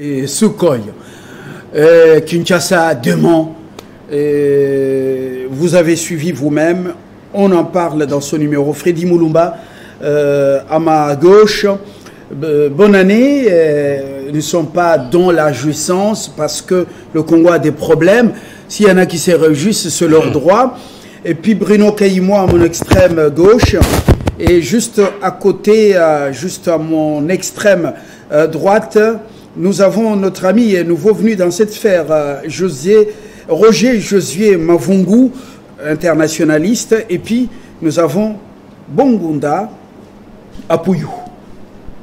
Et Sukhoi, Kinshasa, Demont, vous avez suivi vous-même, on en parle dans ce numéro. Freddy Mulumba, à ma gauche, bonne année, nous ne sommes pas dans la jouissance parce que le Congo a des problèmes. S'il y en a qui se réjouissent, c'est leur droit. Et puis Bruno Kaïmo à mon extrême gauche, et juste à côté, juste à mon extrême droite, nous avons notre ami et nouveau venu dans cette sphère, Roger Josué Mavungu, internationaliste, et puis nous avons Bongunda Apouyou.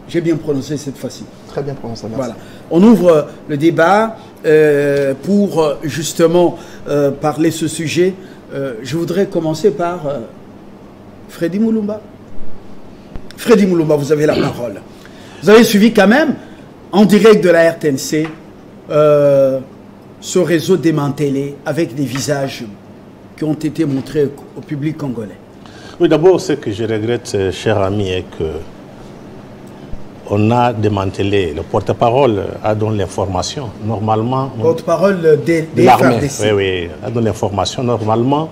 J'ai bien prononcé cette fois-ci. Très bien prononcé, merci. Voilà. On ouvre le débat pour justement parler ce sujet. Je voudrais commencer par Freddy Mulumba. Freddy Mulumba, vous avez la parole. Vous avez suivi quand même en direct de la RTNC ce réseau démantelé avec des visages qui ont été montrés au public congolais. Oui, d'abord, ce que je regrette, cher ami, est que on a démantelé. Le porte-parole a donné l'information. Normalement, porte-parole de l'armée. Oui, oui, a donné l'information. Normalement,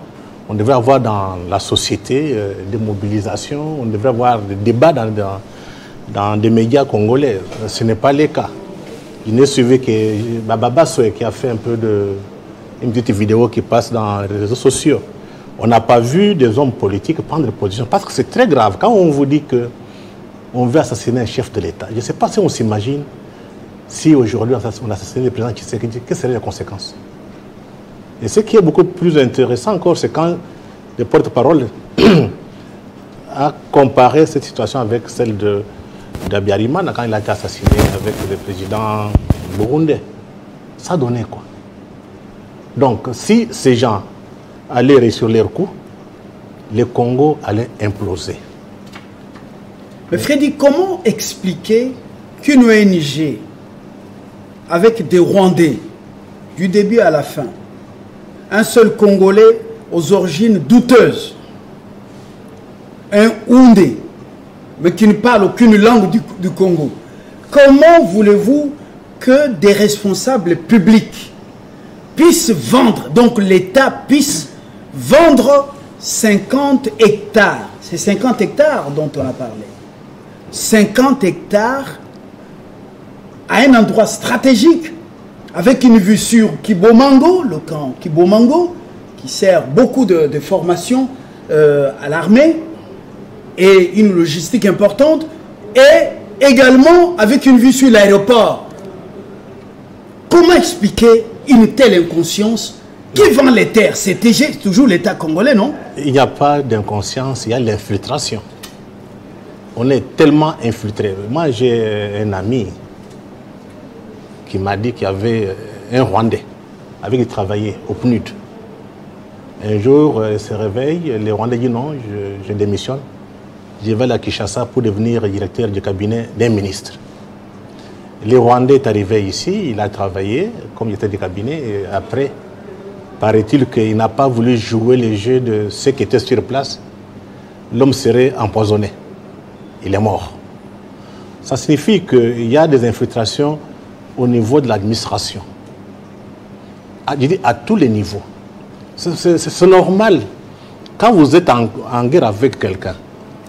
on devrait avoir dans la société des mobilisations, on devrait avoir des débats dans des médias congolais. Ce n'est pas le cas. Il n'est suivi que Baba Soe qui a fait un peu une petite vidéo qui passe dans les réseaux sociaux. On n'a pas vu des hommes politiques prendre position parce que c'est très grave. Quand on vous dit que on veut assassiner un chef de l'État, je ne sais pas si on s'imagine si aujourd'hui on assassinait le président Tshisekedi, quelles seraient les conséquences. Et ce qui est beaucoup plus intéressant encore, c'est quand le porte-parole a comparé cette situation avec celle d'Abiyarimana quand il a été assassiné avec le président burundais. Ça donnait quoi? Donc, si ces gens allaient réussir leur coup, le Congo allait imploser. Mais Freddy, comment expliquer qu'une ONG avec des Rwandais du début à la fin, un seul Congolais aux origines douteuses, un Houndé, mais qui ne parle aucune langue du Congo. Comment voulez-vous que des responsables publics puissent vendre, donc l'État puisse vendre 50 hectares, c'est 50 hectares dont on a parlé, 50 hectares à un endroit stratégique, avec une vue sur Kibomango, le camp Kibomango, qui sert beaucoup de formation à l'armée, et une logistique importante, et également avec une vue sur l'aéroport. Comment expliquer une telle inconscience? Qui vend les terres? C'est toujours l'État congolais, non? Il n'y a pas d'inconscience, il y a l'infiltration. On est tellement infiltré. Moi, j'ai un ami qui m'a dit qu'il y avait un Rwandais avec qui il travaillait au PNUD. Un jour, il se réveille, le Rwandais dit non, je démissionne. Je vais à Kinshasa pour devenir directeur du cabinet d'un ministre. Le Rwandais est arrivé ici, il a travaillé comme directeur du cabinet, et après, paraît-il qu'il n'a pas voulu jouer le jeu de ceux qui étaient sur place. L'homme serait empoisonné. Il est mort. Ça signifie qu'il y a des infiltrations au niveau de l'administration. À tous les niveaux. C'est normal. Quand vous êtes en guerre avec quelqu'un.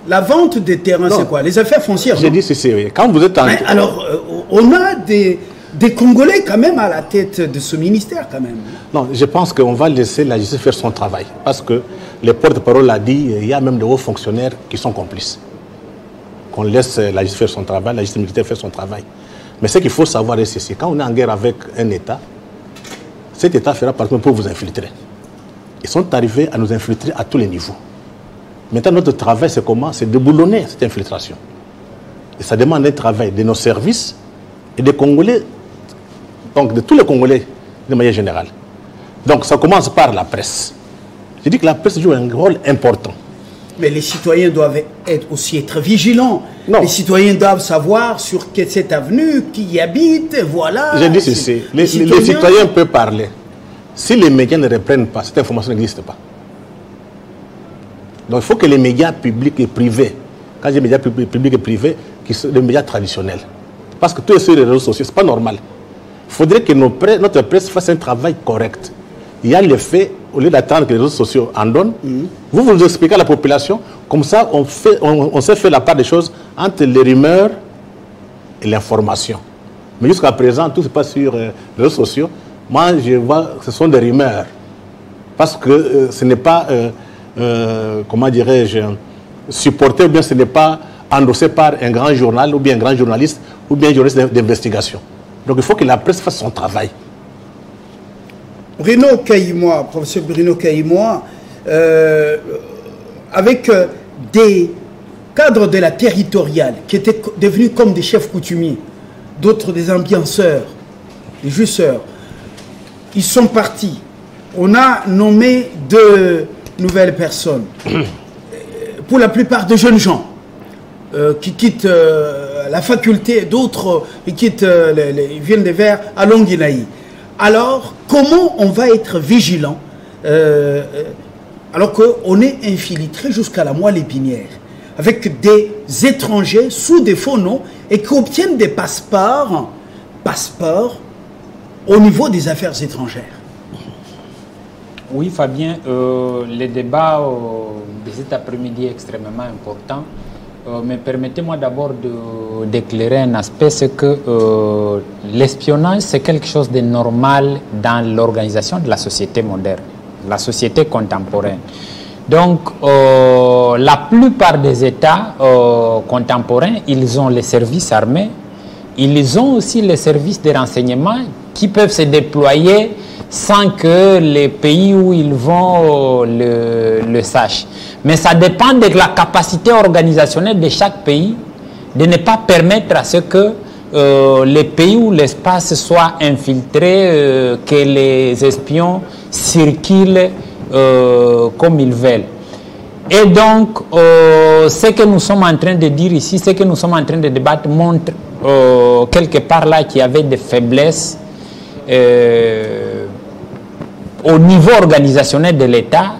La vente des terrains, c'est quoi? Les affaires foncières? J'ai dit ceci, oui. Quand vous êtes en... Mais alors, on a des Congolais quand même à la tête de ce ministère quand même. Non, je pense qu'on va laisser la justice faire son travail. Parce que le porte-parole l'a dit, il y a même de hauts fonctionnaires qui sont complices. Qu'on laisse la justice faire son travail, la justice militaire faire son travail. Mais ce qu'il faut savoir, c'est ceci. Quand on est en guerre avec un État, cet État fera partie pour vous infiltrer. Ils sont arrivés à nous infiltrer à tous les niveaux. Maintenant, notre travail, c'est comment? C'est de boulonner cette infiltration. Et ça demande un travail de nos services et des Congolais, donc de tous les Congolais de manière générale. Donc ça commence par la presse. Je dis que la presse joue un rôle important. Mais les citoyens doivent aussi être vigilants. Non. Les citoyens doivent savoir sur cette avenue, qui y habite, voilà. J'ai dit ceci, les citoyens peuvent parler. Si les médias ne reprennent pas, cette information n'existe pas. Donc il faut que les médias publics et privés, quand j'ai médias publics et privés, qui sont les médias traditionnels. Parce que tous les réseaux sociaux, ce n'est pas normal. Il faudrait que notre presse fasse un travail correct. Il y a les faits, au lieu d'attendre que les réseaux sociaux en donnent, vous expliquez à la population, comme ça on sait faire la part des choses entre les rumeurs et l'information. Mais jusqu'à présent, tout se passe sur les réseaux sociaux. Moi, je vois que ce sont des rumeurs. Parce que ce n'est pas, comment dirais-je, supporté, ou bien ce n'est pas endossé par un grand journal, ou bien un grand journaliste, ou bien un journaliste d'investigation. Donc il faut que la presse fasse son travail. Bruno Caïmois, professeur Bruno Caïmois, avec des cadres de la territoriale qui étaient devenus comme des chefs coutumiers, d'autres des ambianceurs, des jusseurs, ils sont partis. On a nommé 2 nouvelles personnes, pour la plupart de jeunes gens, qui quittent la faculté, d'autres qui viennent des Verts à Longuinaï. Alors, comment on va être vigilant alors qu'on est infiltré jusqu'à la moelle épinière avec des étrangers sous des faux noms et qui obtiennent des passeports au niveau des affaires étrangères? Oui, Fabien, le débat de cet après-midi est extrêmement important. Mais permettez-moi d'abord d'éclairer un aspect, c'est que l'espionnage, c'est quelque chose de normal dans l'organisation de la société moderne, la société contemporaine. Donc, la plupart des États contemporains, ils ont les services armés, ils ont aussi les services de renseignement qui peuvent se déployer sans que les pays où ils vont le sachent. Mais ça dépend de la capacité organisationnelle de chaque pays de ne pas permettre à ce que les pays où l'espace soit infiltré, que les espions circulent comme ils veulent. Et donc, ce que nous sommes en train de dire ici, ce que nous sommes en train de débattre montre quelque part là qu'il y avait des faiblesses au niveau organisationnel de l'État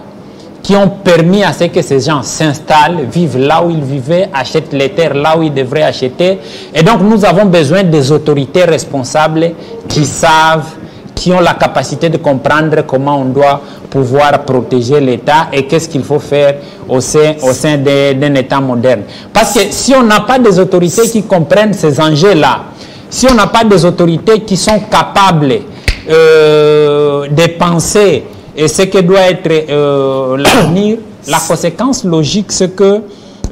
qui ont permis à ce que ces gens s'installent, vivent là où ils vivaient, achètent les terres là où ils devraient acheter. Et donc nous avons besoin des autorités responsables qui savent, qui ont la capacité de comprendre comment on doit pouvoir protéger l'État et qu'est-ce qu'il faut faire au sein d'un État moderne. Parce que si on n'a pas des autorités qui comprennent ces enjeux-là, si on n'a pas des autorités qui sont capables de penser et ce que doit être l'avenir, la conséquence logique, c'est que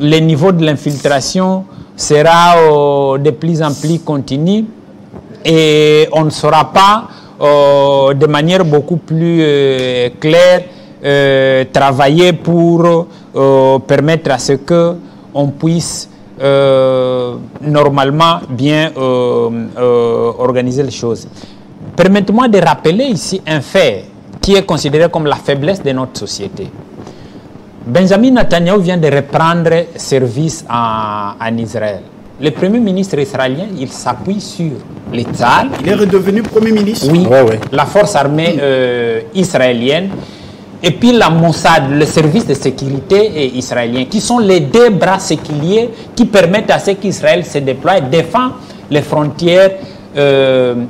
le niveau de l'infiltration sera de plus en plus continu et on ne saura pas de manière beaucoup plus claire travailler pour permettre à ce que on puisse normalement bien organiser les choses. Permettez-moi de rappeler ici un fait qui est considéré comme la faiblesse de notre société. Benjamin Netanyahu vient de reprendre service en Israël. Le premier ministre israélien, il s'appuie sur les Tzahal. Il est redevenu premier ministre. Oui, la force armée israélienne. Et puis la Mossad, le service de sécurité israélien, qui sont les 2 bras séculiers qui permettent à ce qu'Israël se déploie et défend les frontières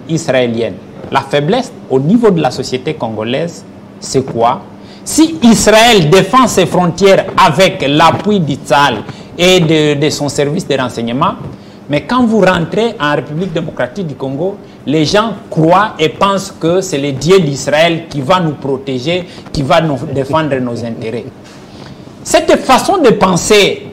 israéliennes. La faiblesse au niveau de la société congolaise, c'est quoi? Si Israël défend ses frontières avec l'appui d'Itzal et de son service de renseignement, mais quand vous rentrez en République démocratique du Congo, les gens croient et pensent que c'est le Dieu d'Israël qui va nous protéger, qui va nous défendre nos intérêts. Cette façon de penser,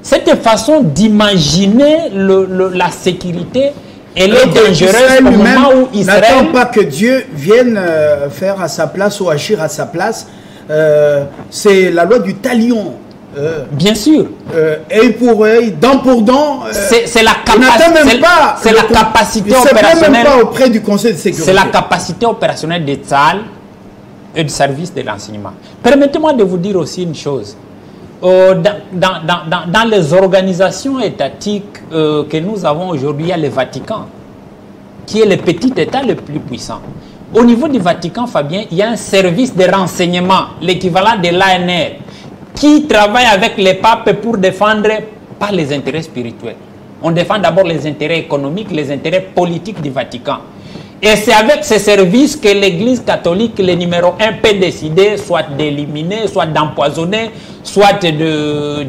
cette façon d'imaginer la sécurité, elle est dangereuse au moment où Israël n'attend pas que Dieu vienne faire à sa place ou agir à sa place. C'est la loi du talion. Bien sûr. Œil pour œil, dent pour dent. C'est la capacité opérationnelle. Même pas auprès du Conseil de sécurité. C'est la capacité opérationnelle des Tzahal et du service de l'enseignement. Permettez-moi de vous dire aussi une chose. Dans les organisations étatiques que nous avons aujourd'hui, il y a le Vatican, qui est le petit État le plus puissant. Au niveau du Vatican, Fabien, il y a un service de renseignement, l'équivalent de l'ANR, qui travaille avec les papes pour défendre pas les intérêts spirituels. On défend d'abord les intérêts économiques, les intérêts politiques du Vatican. Et c'est avec ces services que l'Église catholique, le numéro 1, peut décider soit d'éliminer, soit d'empoisonner, soit de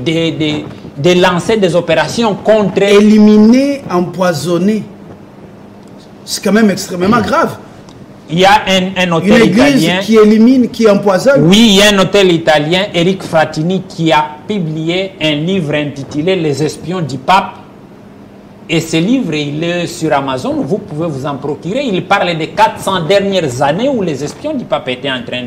lancer des opérations contre... Éliminer, empoisonner. C'est quand même extrêmement grave. Il y a un hôtel italien qui élimine, qui empoisonne. Oui, il y a un hôtel italien, Eric Frattini, qui a publié un livre intitulé « Les espions du pape ». Et ce livre, il est sur Amazon, vous pouvez vous en procurer. Il parle des 400 dernières années où les espions du pape étaient en train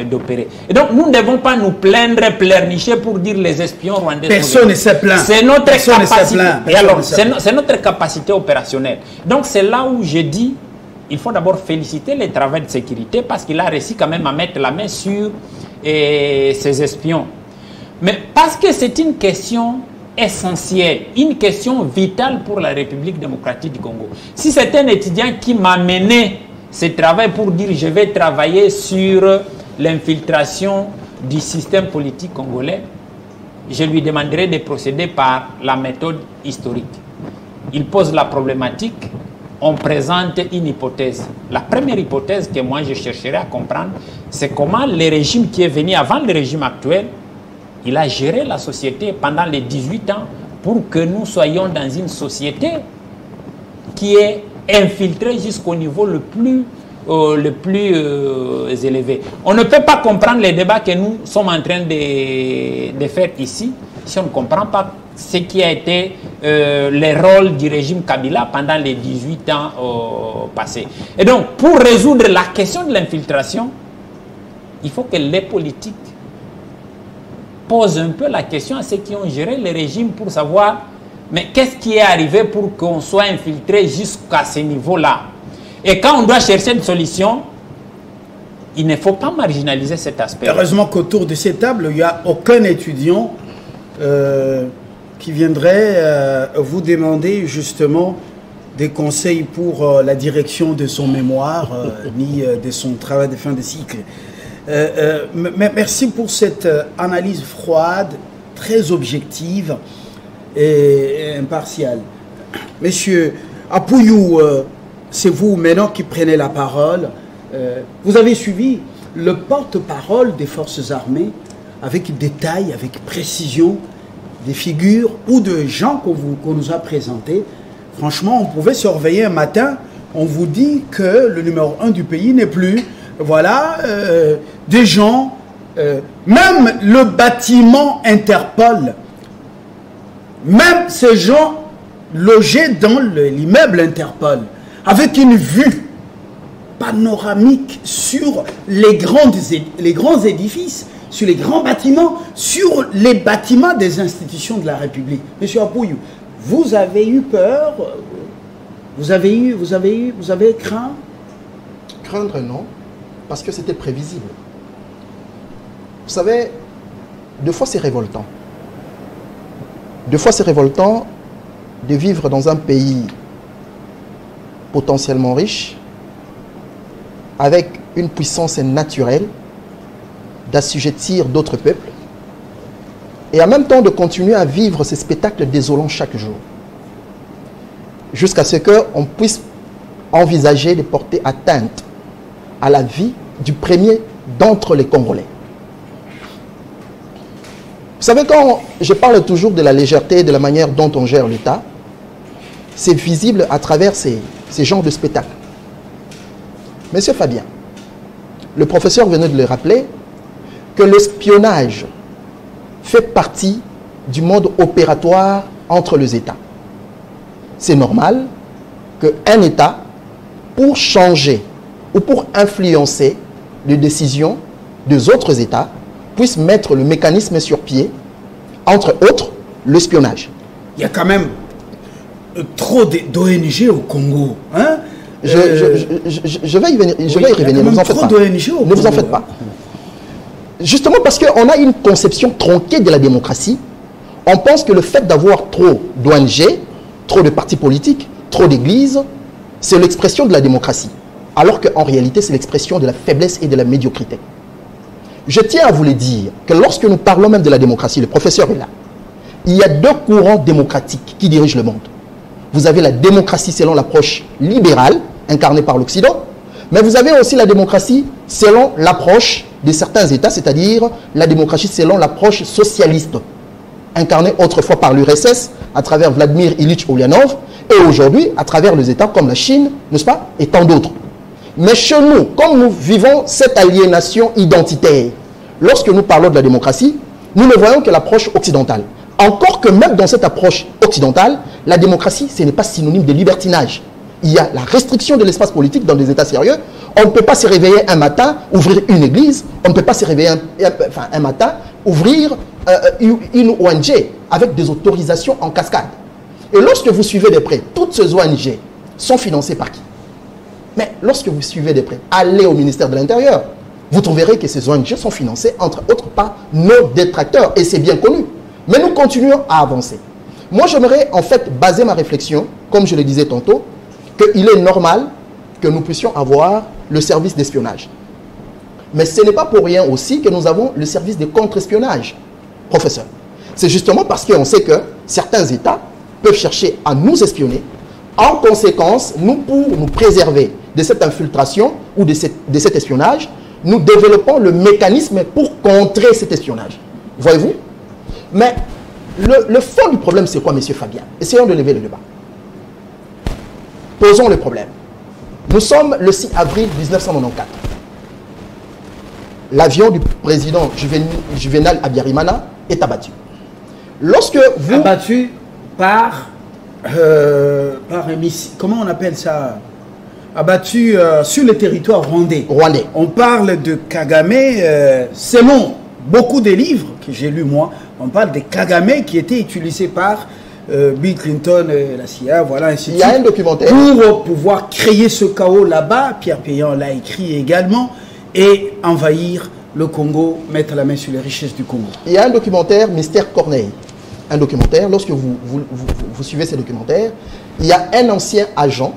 d'opérer. Et donc, nous ne devons pas nous plaindre, pleurnicher pour dire les espions rwandais. Personne ne s'est plaint. C'est notre capacité. Et alors, c'est notre capacité opérationnelle. Donc, c'est là où je dis, il faut d'abord féliciter les travaux de sécurité parce qu'il a réussi quand même à mettre la main sur ces espions. Mais parce que c'est une question essentielle, une question vitale pour la République démocratique du Congo. Si c'est un étudiant qui m'a mené ce travail pour dire je vais travailler sur l'infiltration du système politique congolais, je lui demanderai de procéder par la méthode historique. Il pose la problématique, on présente une hypothèse. La première hypothèse que moi je chercherai à comprendre, c'est comment le régime qui est venu avant le régime actuel, il a géré la société pendant les 18 ans pour que nous soyons dans une société qui est infiltrée jusqu'au niveau le plus élevé. On ne peut pas comprendre les débats que nous sommes en train de faire ici si on ne comprend pas ce qui a été le rôle du régime Kabila pendant les 18 ans passés. Et donc, pour résoudre la question de l'infiltration, il faut que les politiques pose un peu la question à ceux qui ont géré le régime pour savoir mais qu'est-ce qui est arrivé pour qu'on soit infiltré jusqu'à ce niveau-là. Et quand on doit chercher une solution, il ne faut pas marginaliser cet aspect. Heureusement qu'autour de ces tables, il n'y a aucun étudiant qui viendrait vous demander justement des conseils pour la direction de son mémoire ni de son travail de fin de cycle. Merci pour cette analyse froide, très objective et impartiale. Monsieur Apouyou, c'est vous maintenant qui prenez la parole. Vous avez suivi le porte-parole des forces armées avec détail, avec précision, des figures ou de gens qu'on nous a présentés. Franchement, on pouvait surveiller un matin, on vous dit que le numéro 1 du pays n'est plus... Voilà, des gens, même le bâtiment Interpol, même ces gens logés dans l'immeuble Interpol, avec une vue panoramique sur les grands édifices, sur les grands bâtiments, sur les bâtiments des institutions de la République. Monsieur Apouyou, vous avez eu peur, vous avez craint? Craindre, non. Parce que c'était prévisible. Vous savez, deux fois c'est révoltant. Deux fois c'est révoltant de vivre dans un pays potentiellement riche, avec une puissance naturelle, d'assujettir d'autres peuples, et en même temps de continuer à vivre ces spectacles désolants chaque jour. Jusqu'à ce qu'on puisse envisager de porter atteinte à la vie du premier d'entre les Congolais. Vous savez, quand je parle toujours de la légèreté et de la manière dont on gère l'État, c'est visible à travers ces genres de spectacles. Monsieur Fabien, le professeur venait de le rappeler, que l'espionnage fait partie du mode opératoire entre les États. C'est normal qu'un État, pour changer ou pour influencer les décisions des autres États, puissent mettre le mécanisme sur pied, entre autres, l'espionnage. Il y a quand même trop d'ONG au Congo. Hein? Je vais y venir, je vais y revenir, ne vous en faites pas. Ne vous en faites pas. Justement parce qu'on a une conception tronquée de la démocratie, on pense que le fait d'avoir trop d'ONG, trop de partis politiques, trop d'églises, c'est l'expression de la démocratie. Alors qu'en réalité, c'est l'expression de la faiblesse et de la médiocrité. Je tiens à vous le dire, que lorsque nous parlons même de la démocratie, le professeur est là, il y a deux courants démocratiques qui dirigent le monde. Vous avez la démocratie selon l'approche libérale, incarnée par l'Occident, mais vous avez aussi la démocratie selon l'approche de certains États, c'est-à-dire la démocratie selon l'approche socialiste, incarnée autrefois par l'URSS à travers Vladimir Ilyich Ulyanov et aujourd'hui à travers les États comme la Chine, n'est-ce pas, et tant d'autres. Mais chez nous, comme nous vivons cette aliénation identitaire, lorsque nous parlons de la démocratie, nous ne voyons que l'approche occidentale. Encore que même dans cette approche occidentale, la démocratie, ce n'est pas synonyme de libertinage. Il y a la restriction de l'espace politique dans des États sérieux. On ne peut pas se réveiller un matin, ouvrir une église. On ne peut pas se réveiller un matin, ouvrir une ONG avec des autorisations en cascade. Et lorsque vous suivez de près, toutes ces ONG sont financées par qui? Mais lorsque vous suivez de près, allez au ministère de l'Intérieur, vous trouverez que ces ONG sont financées, entre autres, par nos détracteurs. Et c'est bien connu. Mais nous continuons à avancer. Moi, j'aimerais en fait baser ma réflexion, comme je le disais tantôt, qu'il est normal que nous puissions avoir le service d'espionnage. Mais ce n'est pas pour rien aussi que nous avons le service de contre-espionnage, professeur. C'est justement parce qu'on sait que certains États peuvent chercher à nous espionner. En conséquence, nous, pour nous préserver de cette infiltration ou de cet espionnage, nous développons le mécanisme pour contrer cet espionnage. Voyez-vous? Mais le fond du problème, c'est quoi, M. Fabien? Essayons de lever le débat. Posons le problème. Nous sommes le 6 avril 1994. L'avion du président Juvenal Abiyarimana est abattu. Lorsque vous... Abattu par un missile. Comment on appelle ça? Abattu sur le territoire rwandais. On parle de Kagame, selon beaucoup des livres que j'ai lus moi, on parle de Kagame qui était utilisé par Bill Clinton, la CIA, voilà, ainsi de suite. Il y a un documentaire. Pour pouvoir créer ce chaos là-bas, Pierre Péan l'a écrit également, et envahir le Congo, mettre la main sur les richesses du Congo. Il y a un documentaire, Mystère Corneille. Un documentaire, lorsque vous suivez ces documentaires, il y a un ancien agent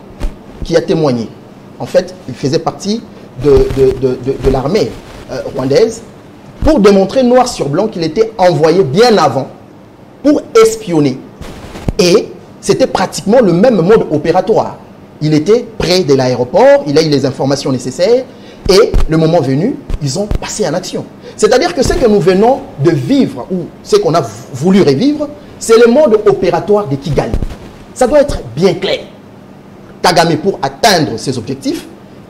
qui a témoigné. En fait, il faisait partie de l'armée rwandaise pour démontrer noir sur blanc qu'il était envoyé bien avant pour espionner. Et c'était pratiquement le même mode opératoire. Il était près de l'aéroport, il a eu les informations nécessaires et le moment venu, ils ont passé en action. C'est-à-dire que ce que nous venons de vivre ou ce qu'on a voulu revivre, c'est le mode opératoire de Kigali. Ça doit être bien clair. Kagame, pour atteindre ses objectifs,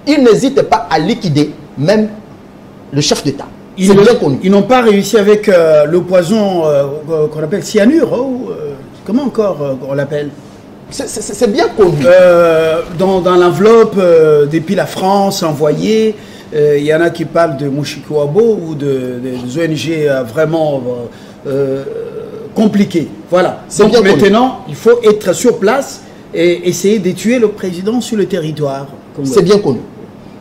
il n'hésite pas à liquider même le chef d'État. Ils n'ont pas réussi avec le poison qu'on appelle cyanure. Comment encore on l'appelle? C'est bien connu. Dans l'enveloppe, depuis la France, envoyée, il y en a qui parlent de Mouchikouabo ou des ONG vraiment compliquées. Voilà. Donc maintenant, il faut être sur place et essayer de tuer le président sur le territoire. C'est bien connu.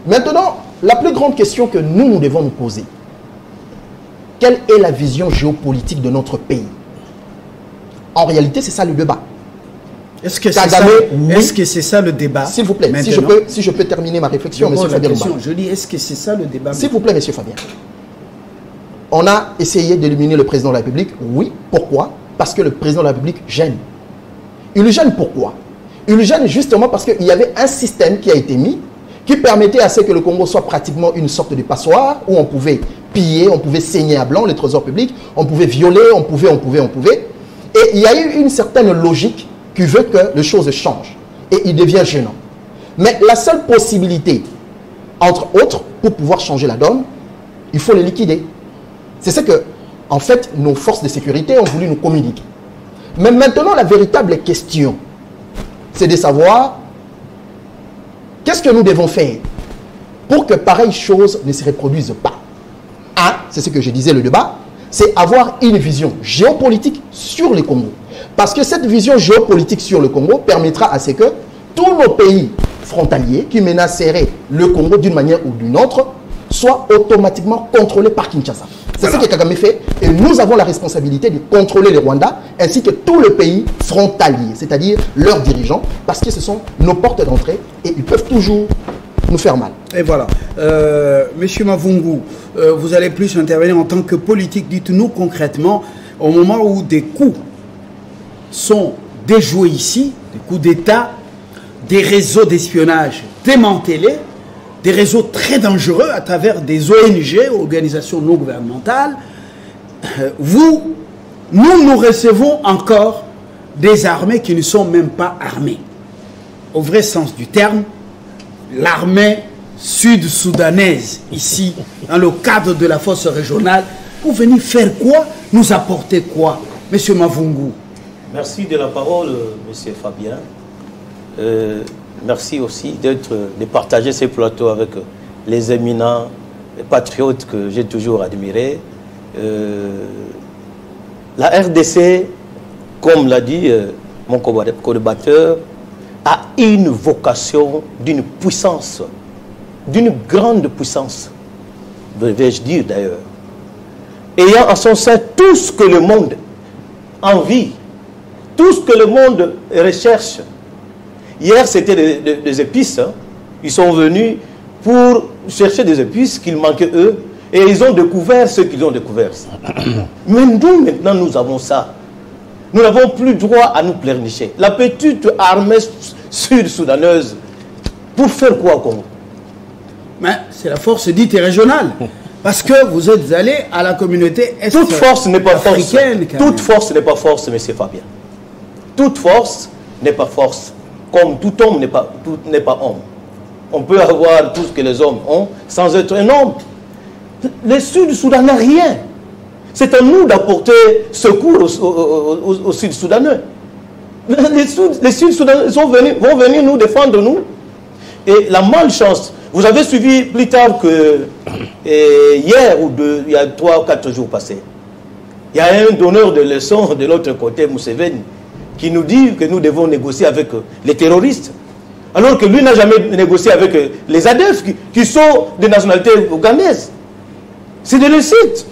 Maintenant, la plus grande question que nous devons nous poser, quelle est la vision géopolitique de notre pays? En réalité, c'est ça le débat. Est-ce que c'est ça le débat? S'il vous plaît, si je peux terminer ma réflexion, M. Fabien. Je dis, est-ce que c'est ça le débat? S'il vous plaît, M. Fabien. On a essayé d'éliminer le président de la République. Oui. Pourquoi? Parce que le président de la République gêne. Il gêne pourquoi? Il gêne justement parce qu'il y avait un système qui a été mis qui permettait à ce que le Congo soit pratiquement une sorte de passoire où on pouvait piller, on pouvait saigner à blanc les trésors publics, on pouvait violer, on pouvait. Et il y a eu une certaine logique qui veut que les choses changent. Et il devient gênant. Mais la seule possibilité, entre autres, pour pouvoir changer la donne, il faut les liquider. C'est ce que, en fait, nos forces de sécurité ont voulu nous communiquer. Mais maintenant, la véritable question, c'est de savoir qu'est-ce que nous devons faire pour que pareilles choses ne se reproduisent pas. C'est ce que je disais, le débat, c'est avoir une vision géopolitique sur le Congo. Parce que cette vision géopolitique sur le Congo permettra à ce que tous nos pays frontaliers qui menaceraient le Congo d'une manière ou d'une autre soient automatiquement contrôlés par Kinshasa. C'est ce que Kagame fait et nous avons la responsabilité de contrôler les Rwandais ainsi que tous les pays frontaliers, c'est-à-dire leurs dirigeants, parce que ce sont nos portes d'entrée et ils peuvent toujours nous faire mal. Et voilà. Monsieur Mavungu, vous allez plus intervenir en tant que politique. Dites-nous concrètement, au moment où des coups sont déjoués ici, des coups d'État, des réseaux d'espionnage démantelés, des réseaux très dangereux à travers des ONG, organisations non gouvernementales. Nous recevons encore des armées qui ne sont même pas armées. Au vrai sens du terme, l'armée sud-soudanaise, ici, dans le cadre de la force régionale, pour venir faire quoi? Nous apporter quoi? Monsieur Mavungu. Merci de la parole, monsieur Fabien. Merci aussi de partager ces plateaux avec les éminents patriotes que j'ai toujours admirés. La RDC, comme l'a dit mon co-débatteur, a une vocation d'une puissance, d'une grande puissance, vais-je dire d'ailleurs, ayant en son sein tout ce que le monde envie, tout ce que le monde recherche. Hier, c'était des épices. Hein. Ils sont venus pour chercher des épices qu'il manquait eux, et ils ont découvert ce qu'ils ont découvert. Mais nous, maintenant, nous avons ça. Nous n'avons plus droit à nous pleurnicher. La petite armée sud-soudanaise, pour faire quoi au Congo? C'est la force dite régionale. Parce que vous êtes allé à la communauté est toute force n'est pas force. Toute force n'est pas force, M. Fabien. Toute force n'est pas force. Comme tout homme n'est pas homme. On peut avoir tout ce que les hommes ont sans être un homme. Les Sud-Soudanais n'ont rien. C'est à nous d'apporter secours aux Sud-Soudanais. Les Sud-Soudanais vont venir nous défendre, nous. Et la malchance, vous avez suivi plus tard que hier ou il y a 3 ou 4 jours passés, il y a un donneur de leçons de l'autre côté, Museveni, qui nous dit que nous devons négocier avec les terroristes. Alors que lui n'a jamais négocié avec les ADF qui sont des nationalités ougandaises. C'est de réussite.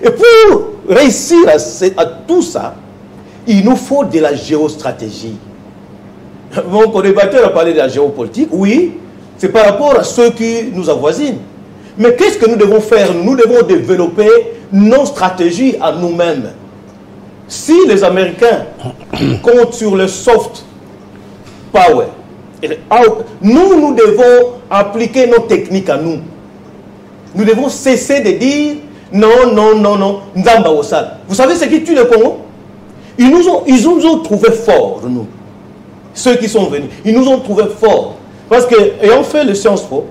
Et pour réussir à tout ça, il nous faut de la géostratégie. Mon co-débatteur a parlé de la géopolitique. Oui, c'est par rapport à ceux qui nous avoisinent. Mais qu'est-ce que nous devons faire? Nous devons développer nos stratégies à nous-mêmes. Si les Américains comptent sur le soft power, nous devons appliquer nos techniques à nous. Nous devons cesser de dire non, non, non, non, Nzamba Osal. Vous savez ce qui tue le Congo? Ils nous ont trouvé forts, nous. Ceux qui sont venus, ils nous ont trouvé forts. Parce que, ayant fait le Sciences Po,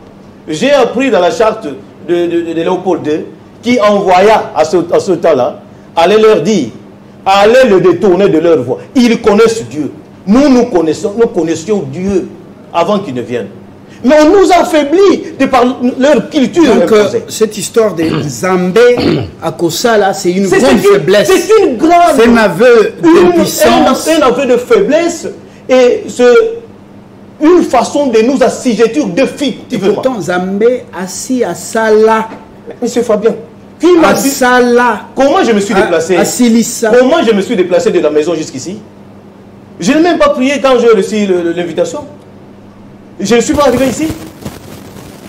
j'ai appris dans la charte de Léopold II, qui envoya à ce temps-là, allait leur dire, allez le détourner de leur voie. Ils connaissent Dieu. Nous connaissions Dieu avant qu'il ne vienne. Mais on nous affaiblit de par leur culture. Donc, cette histoire de Zambé à Kosala, c'est une grande faiblesse. C'est une grande... C'est un aveu de puissance. C'est un aveu de faiblesse et c'est une façon de nous assujettir définitivement. Pourtant, Zambé assis à Sala. Monsieur Fabien, à Sala. Comment je me suis déplacé? À Silissa. Comment je me suis déplacé de la maison jusqu'ici? Je n'ai même pas prié quand j'ai reçu l'invitation. Je ne suis pas arrivé ici.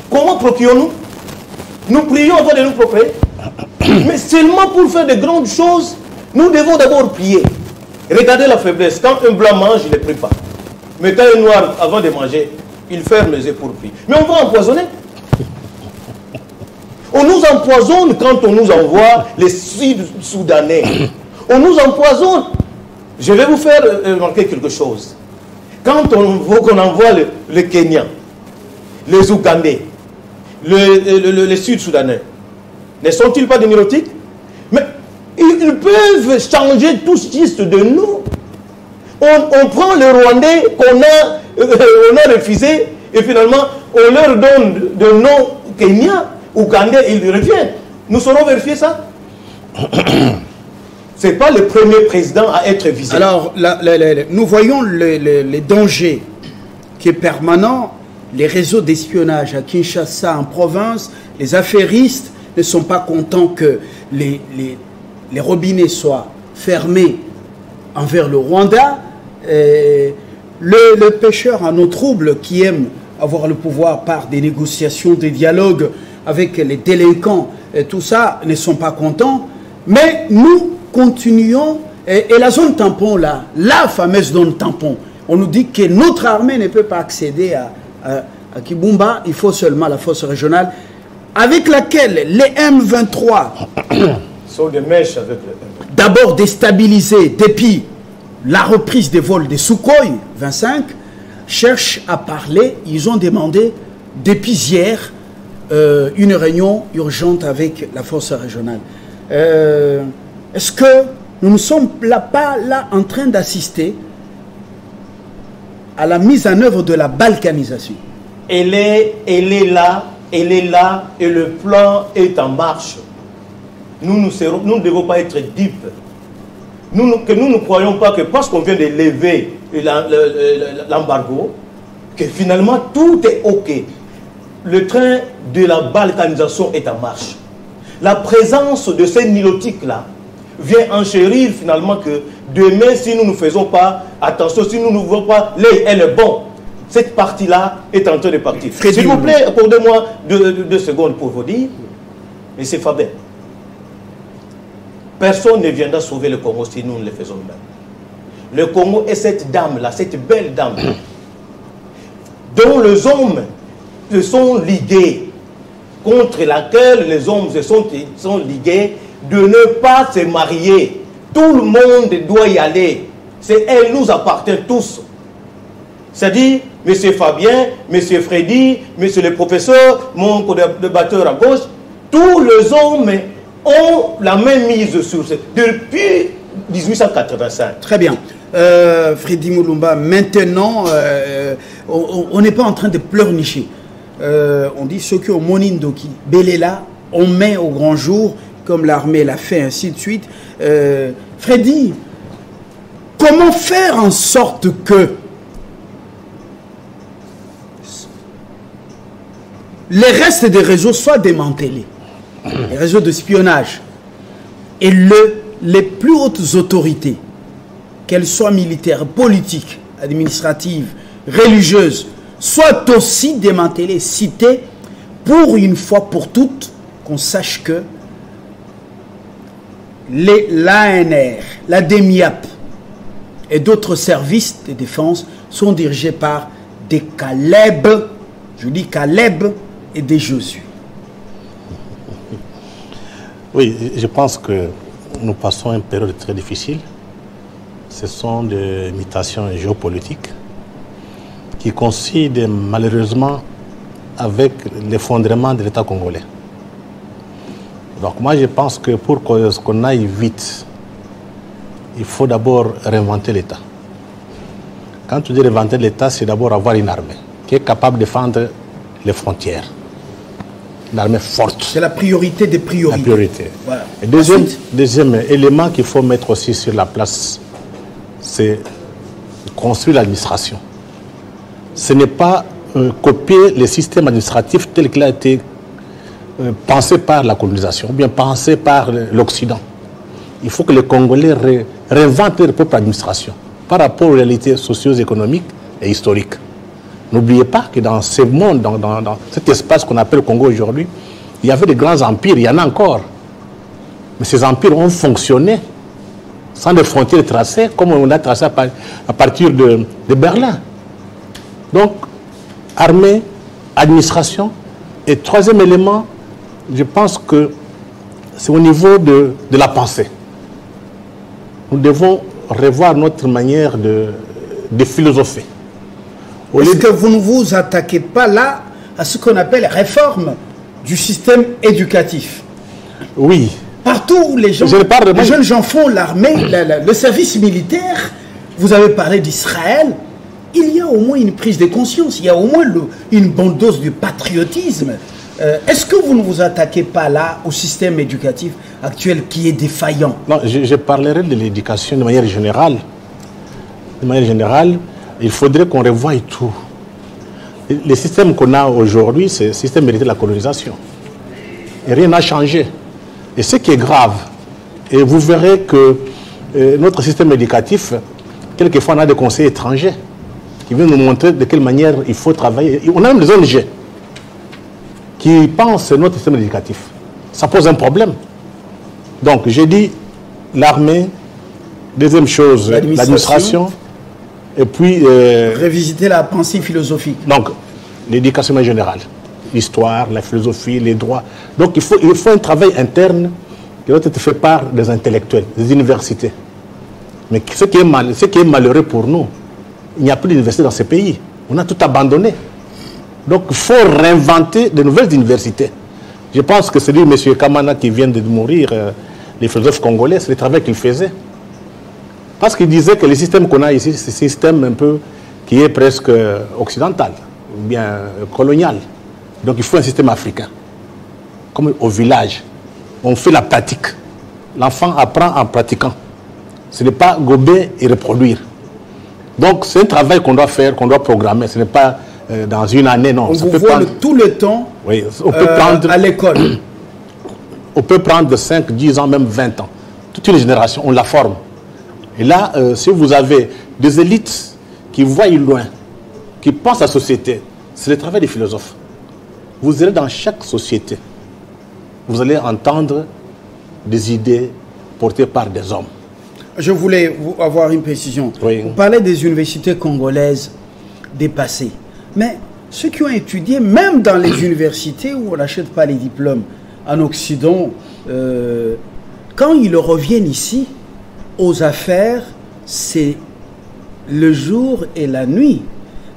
Comment procurons-nous? Nous prions avant de nous procurer. Mais seulement pour faire de grandes choses, nous devons d'abord prier. Regardez la faiblesse. Quand un blanc mange, il ne prie pas. Mais quand un noir, avant de manger, il ferme les yeux pour prier. Mais on va empoisonner. On nous empoisonne quand on nous envoie les Sud-Soudanais. On nous empoisonne. Je vais vous faire remarquer quelque chose. Quand on veut qu'on envoie le Kenya, les Ougandais, les Sud-Soudanais, ne sont-ils pas des neurotiques? Mais ils peuvent changer tout juste de nous. On prend le Rwandais qu'on a refusé et finalement on leur donne de nom Kenya, Ougandais, ils reviennent. Nous saurons vérifier ça? Ce n'est pas le premier président à être visé. Alors, nous voyons les dangers qui est permanent. Les réseaux d'espionnage à Kinshasa, en province, les affairistes ne sont pas contents que les robinets soient fermés envers le Rwanda. Le pêcheur en eau trouble qui aime avoir le pouvoir par des négociations, des dialogues avec les délinquants, et tout ça, ne sont pas contents. Mais nous continuons, et la zone tampon là, la fameuse zone tampon, On nous dit que notre armée ne peut pas accéder à Kibumba, il faut seulement la force régionale, avec laquelle les M23 sont des mèches avec les M23. D'abord déstabilisés depuis la reprise des vols des Sukhoi 25, cherchent à parler. Ils ont demandé depuis hier une réunion urgente avec la force régionale. Est-ce que nous ne sommes pas là en train d'assister à la mise en œuvre de la balkanisation? Elle est là et le plan est en marche. Nous ne devons pas être dupes. Nous ne croyons pas que parce qu'on vient de lever l'embargo, que finalement tout est OK. Le train de la balkanisation est en marche. La présence de ces nilotiques-là vient enchérir finalement que demain, si nous ne faisons pas attention, si nous ne voulons pas, elle est bon. Cette partie-là est en train de partir. S'il vous plaît, accordez-moi 2 secondes pour vous dire, M. Fabien, personne ne viendra sauver le Congo si nous ne le faisons même. Le Congo est cette dame-là, cette belle dame, dont les hommes se sont ligués, contre laquelle les hommes se sont ligués, de ne pas se marier. Tout le monde doit y aller. Elle nous appartient tous. C'est-à-dire, M. Fabien, M. Freddy, M. le professeur, mon co-débatteur à gauche, tous les hommes ont la même mise sur ce. Depuis 1885. Très bien. Freddy Mulumba, maintenant, on n'est pas en train de pleurnicher. On dit ceux qui ont Monindoki, Belela, on met au grand jour, comme l'armée l'a fait, ainsi de suite. Freddy, comment faire en sorte que les restes des réseaux soient démantelés, les réseaux d'espionnage, et les plus hautes autorités, qu'elles soient militaires, politiques, administratives, religieuses, soient aussi démantelées, citées, pour une fois pour toutes, qu'on sache que l'ANR, la DEMIAP et d'autres services de défense sont dirigés par des Caleb, je dis Caleb et des Josué. Oui, je pense que nous passons une période très difficile. Ce sont des mutations géopolitiques qui coïncident malheureusement avec l'effondrement de l'État congolais. Donc moi je pense que pour qu'on aille vite, il faut d'abord réinventer l'État. Quand tu dis réinventer l'État, c'est d'abord avoir une armée qui est capable de défendre les frontières. Une armée forte. C'est la priorité des priorités. La priorité. Voilà. Et deuxième élément qu'il faut mettre aussi sur la place, c'est construire l'administration. Ce n'est pas copier le système administratif tel qu'il a été pensé par la colonisation, ou bien pensé par l'Occident. Il faut que les Congolais réinventent leur propre administration par rapport aux réalités socio-économiques et historiques. N'oubliez pas que dans ce monde, dans cet espace qu'on appelle Congo aujourd'hui, il y avait des grands empires, il y en a encore. Mais ces empires ont fonctionné sans des frontières tracées, comme on a tracé à partir de Berlin. Donc, armée, administration. Et troisième élément, je pense que c'est au niveau de la pensée. Nous devons revoir notre manière de philosopher. Est-ce que vous ne vous attaquez pas là à ce qu'on appelle réforme du système éducatif? Oui. Partout où les jeunes gens font l'armée, le service militaire, vous avez parlé d'Israël, il y a au moins une prise de conscience, il y a au moins une bonne dose de patriotisme. Est-ce que vous ne vous attaquez pas là au système éducatif actuel qui est défaillant? Non, je parlerai de l'éducation de manière générale. De manière générale, il faudrait qu'on revoie tout. Le système qu'on a aujourd'hui, c'est le système hérité de la colonisation. Et rien n'a changé. Et ce qui est grave, et vous verrez que notre système éducatif, quelquefois on a des conseillers étrangers qui viennent nous montrer de quelle manière il faut travailler. On a même des ONG qui pensent notre système éducatif. Ça pose un problème. Donc j'ai dit l'armée, deuxième chose, l'administration, Et puis... révisiter la pensée philosophique. Donc, l'éducation générale, l'histoire, la philosophie, les droits. Donc, il faut un travail interne qui doit être fait par des intellectuels, des universités. Mais ce qui est malheureux pour nous, il n'y a plus d'université dans ces pays. On a tout abandonné. Donc, il faut réinventer de nouvelles universités. Je pense que celui, M. Kamana, qui vient de mourir, les philosophes congolais, c'est le travail qu'il faisait. Parce qu'il disait que le système qu'on a ici, c'est un système un peu qui est presque occidental, ou bien colonial. Donc il faut un système africain. Comme au village, on fait la pratique. L'enfant apprend en pratiquant. Ce n'est pas gober et reproduire. Donc c'est un travail qu'on doit faire, qu'on doit programmer. Ce n'est pas dans une année, non. On vous voit tout le temps on peut prendre, à l'école. On peut prendre 5, 10 ans, même 20 ans. Toute une génération, on la forme. Et là, si vous avez des élites qui voient loin, qui pensent à la société, c'est le travail des philosophes. Vous allez dans chaque société, vous allez entendre des idées portées par des hommes. Je voulais avoir une précision. Oui. Vous parlez des universités congolaises dépassées. Mais ceux qui ont étudié, même dans les universités où on n'achète pas les diplômes en Occident, quand ils reviennent ici, aux affaires, c'est le jour et la nuit.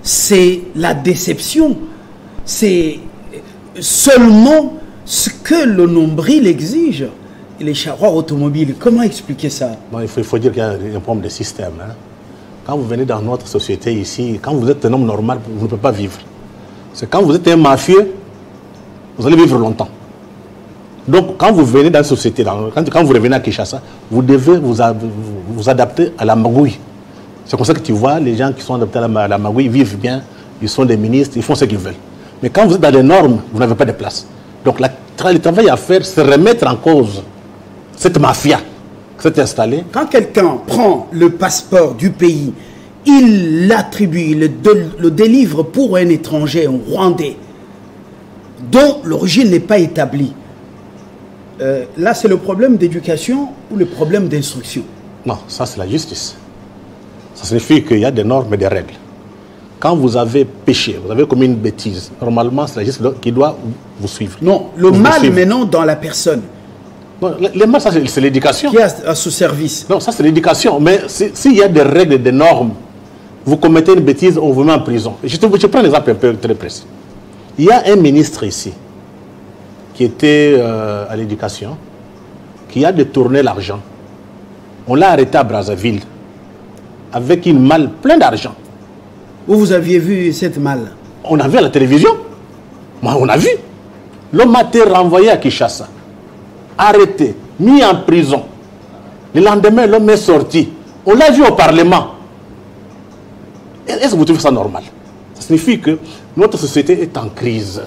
C'est la déception. C'est seulement ce que le nombril exige. Les charrois automobiles, comment expliquer ça? Bon, il faut dire qu'il y a un problème de système. Hein. Quand vous venez dans notre société ici, quand vous êtes un homme normal, vous ne pouvez pas vivre. C'est quand vous êtes un mafieux, vous allez vivre longtemps. Donc, quand vous venez dans la société, quand vous revenez à Kinshasa, vous devez vous adapter à la magouille. C'est comme ça que tu vois, les gens qui sont adaptés à la magouille vivent bien, ils sont des ministres, ils font ce qu'ils veulent. Mais quand vous êtes dans les normes, vous n'avez pas de place. Donc, le travail à faire, c'est remettre en cause cette mafia qui s'est installée. Quand quelqu'un prend le passeport du pays, il l'attribue, le délivre pour un étranger, un Rwandais, dont l'origine n'est pas établie. Là, c'est le problème d'éducation ou le problème d'instruction? Non, ça c'est la justice. Ça signifie qu'il y a des normes et des règles. Quand vous avez péché, vous avez commis une bêtise, normalement c'est la justice qui doit vous suivre. Non, le mal maintenant dans la personne. Non, le mal, ça c'est l'éducation. Qui est à ce service? Non, ça c'est l'éducation. Mais s'il y a des règles et des normes, vous commettez une bêtise, on vous met en prison. Je prends un exemple un peu très précis. Il y a un ministre ici qui était à l'éducation, qui a détourné l'argent. On l'a arrêté à Brazzaville avec une malle pleine d'argent. Où vous aviez vu cette malle? On a vu à la télévision. On a vu. L'homme a été renvoyé à Kinshasa, arrêté, mis en prison. Le lendemain, l'homme est sorti. On l'a vu au Parlement. Est-ce que vous trouvez ça normal? Ça signifie que notre société est en crise.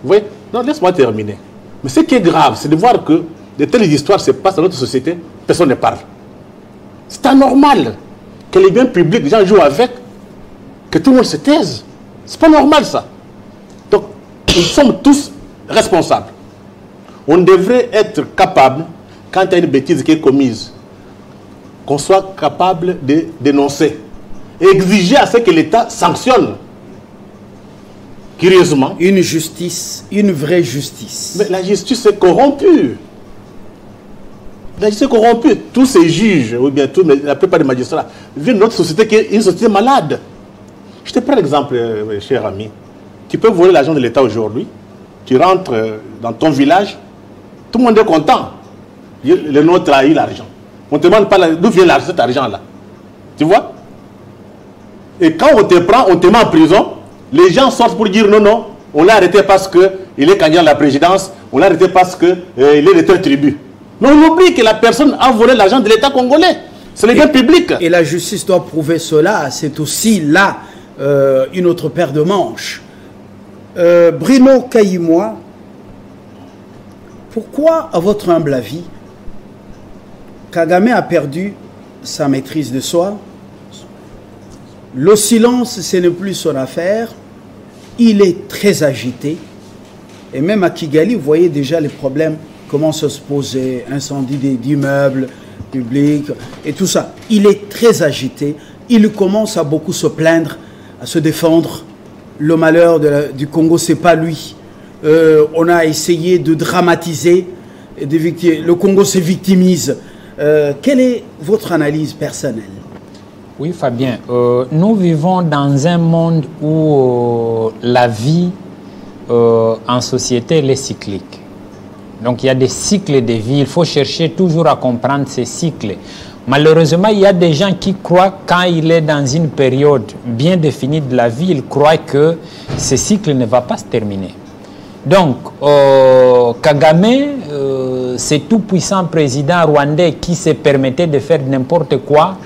Vous voyez? Non, laisse-moi terminer. Mais ce qui est grave, c'est de voir que de telles histoires se passent dans notre société, personne ne parle. C'est anormal que les biens publics, les gens jouent avec, que tout le monde se taise. C'est pas normal ça. Donc, nous sommes tous responsables. On devrait être capable, quand il y a une bêtise qui est commise, qu'on soit capable de dénoncer et exiger à ce que l'État sanctionne. Curieusement. Une justice, une vraie justice. Mais la justice est corrompue. La justice est corrompue. Tous ces juges, ou bien la plupart des magistrats, viennent de notre société qui est une société malade. Je te prends l'exemple, cher ami. Tu peux voler l'argent de l'État aujourd'hui. Tu rentres dans ton village. Tout le monde est content. Le nôtre a eu l'argent. On ne te demande pas d'où vient cet argent-là. Tu vois? Et quand on te prend, on te met en prison. Les gens sortent pour dire non, non, on l'a arrêté parce qu'il est candidat à la présidence, on l'a arrêté parce qu'il est de tel tribu. Mais on oublie que la personne a volé l'argent de l'État congolais. C'est les biens publics. Et la justice doit prouver cela. C'est aussi là une autre paire de manches. Bruno Kayimoa, pourquoi, à votre humble avis, Kagame a perdu sa maîtrise de soi? Le silence, ce n'est plus son affaire. Il est très agité. Et même à Kigali, vous voyez déjà les problèmes commencent à se poser. Incendie d'immeubles publics et tout ça. Il est très agité. il commence à beaucoup se plaindre, à se défendre. Le malheur du Congo, c'est pas lui. On a essayé de dramatiser. Le Congo se victimise. Quelle est votre analyse personnelle? Oui, Fabien. Nous vivons dans un monde où la vie en société elle est cyclique. Donc il y a des cycles de vie. Il faut chercher toujours à comprendre ces cycles. Malheureusement, il y a des gens qui croient, quand il est dans une période bien définie de la vie, ils croient que ce cycle ne va pas se terminer. Donc, Kagame, ce tout-puissant président rwandais qui se permettait de faire n'importe quoi,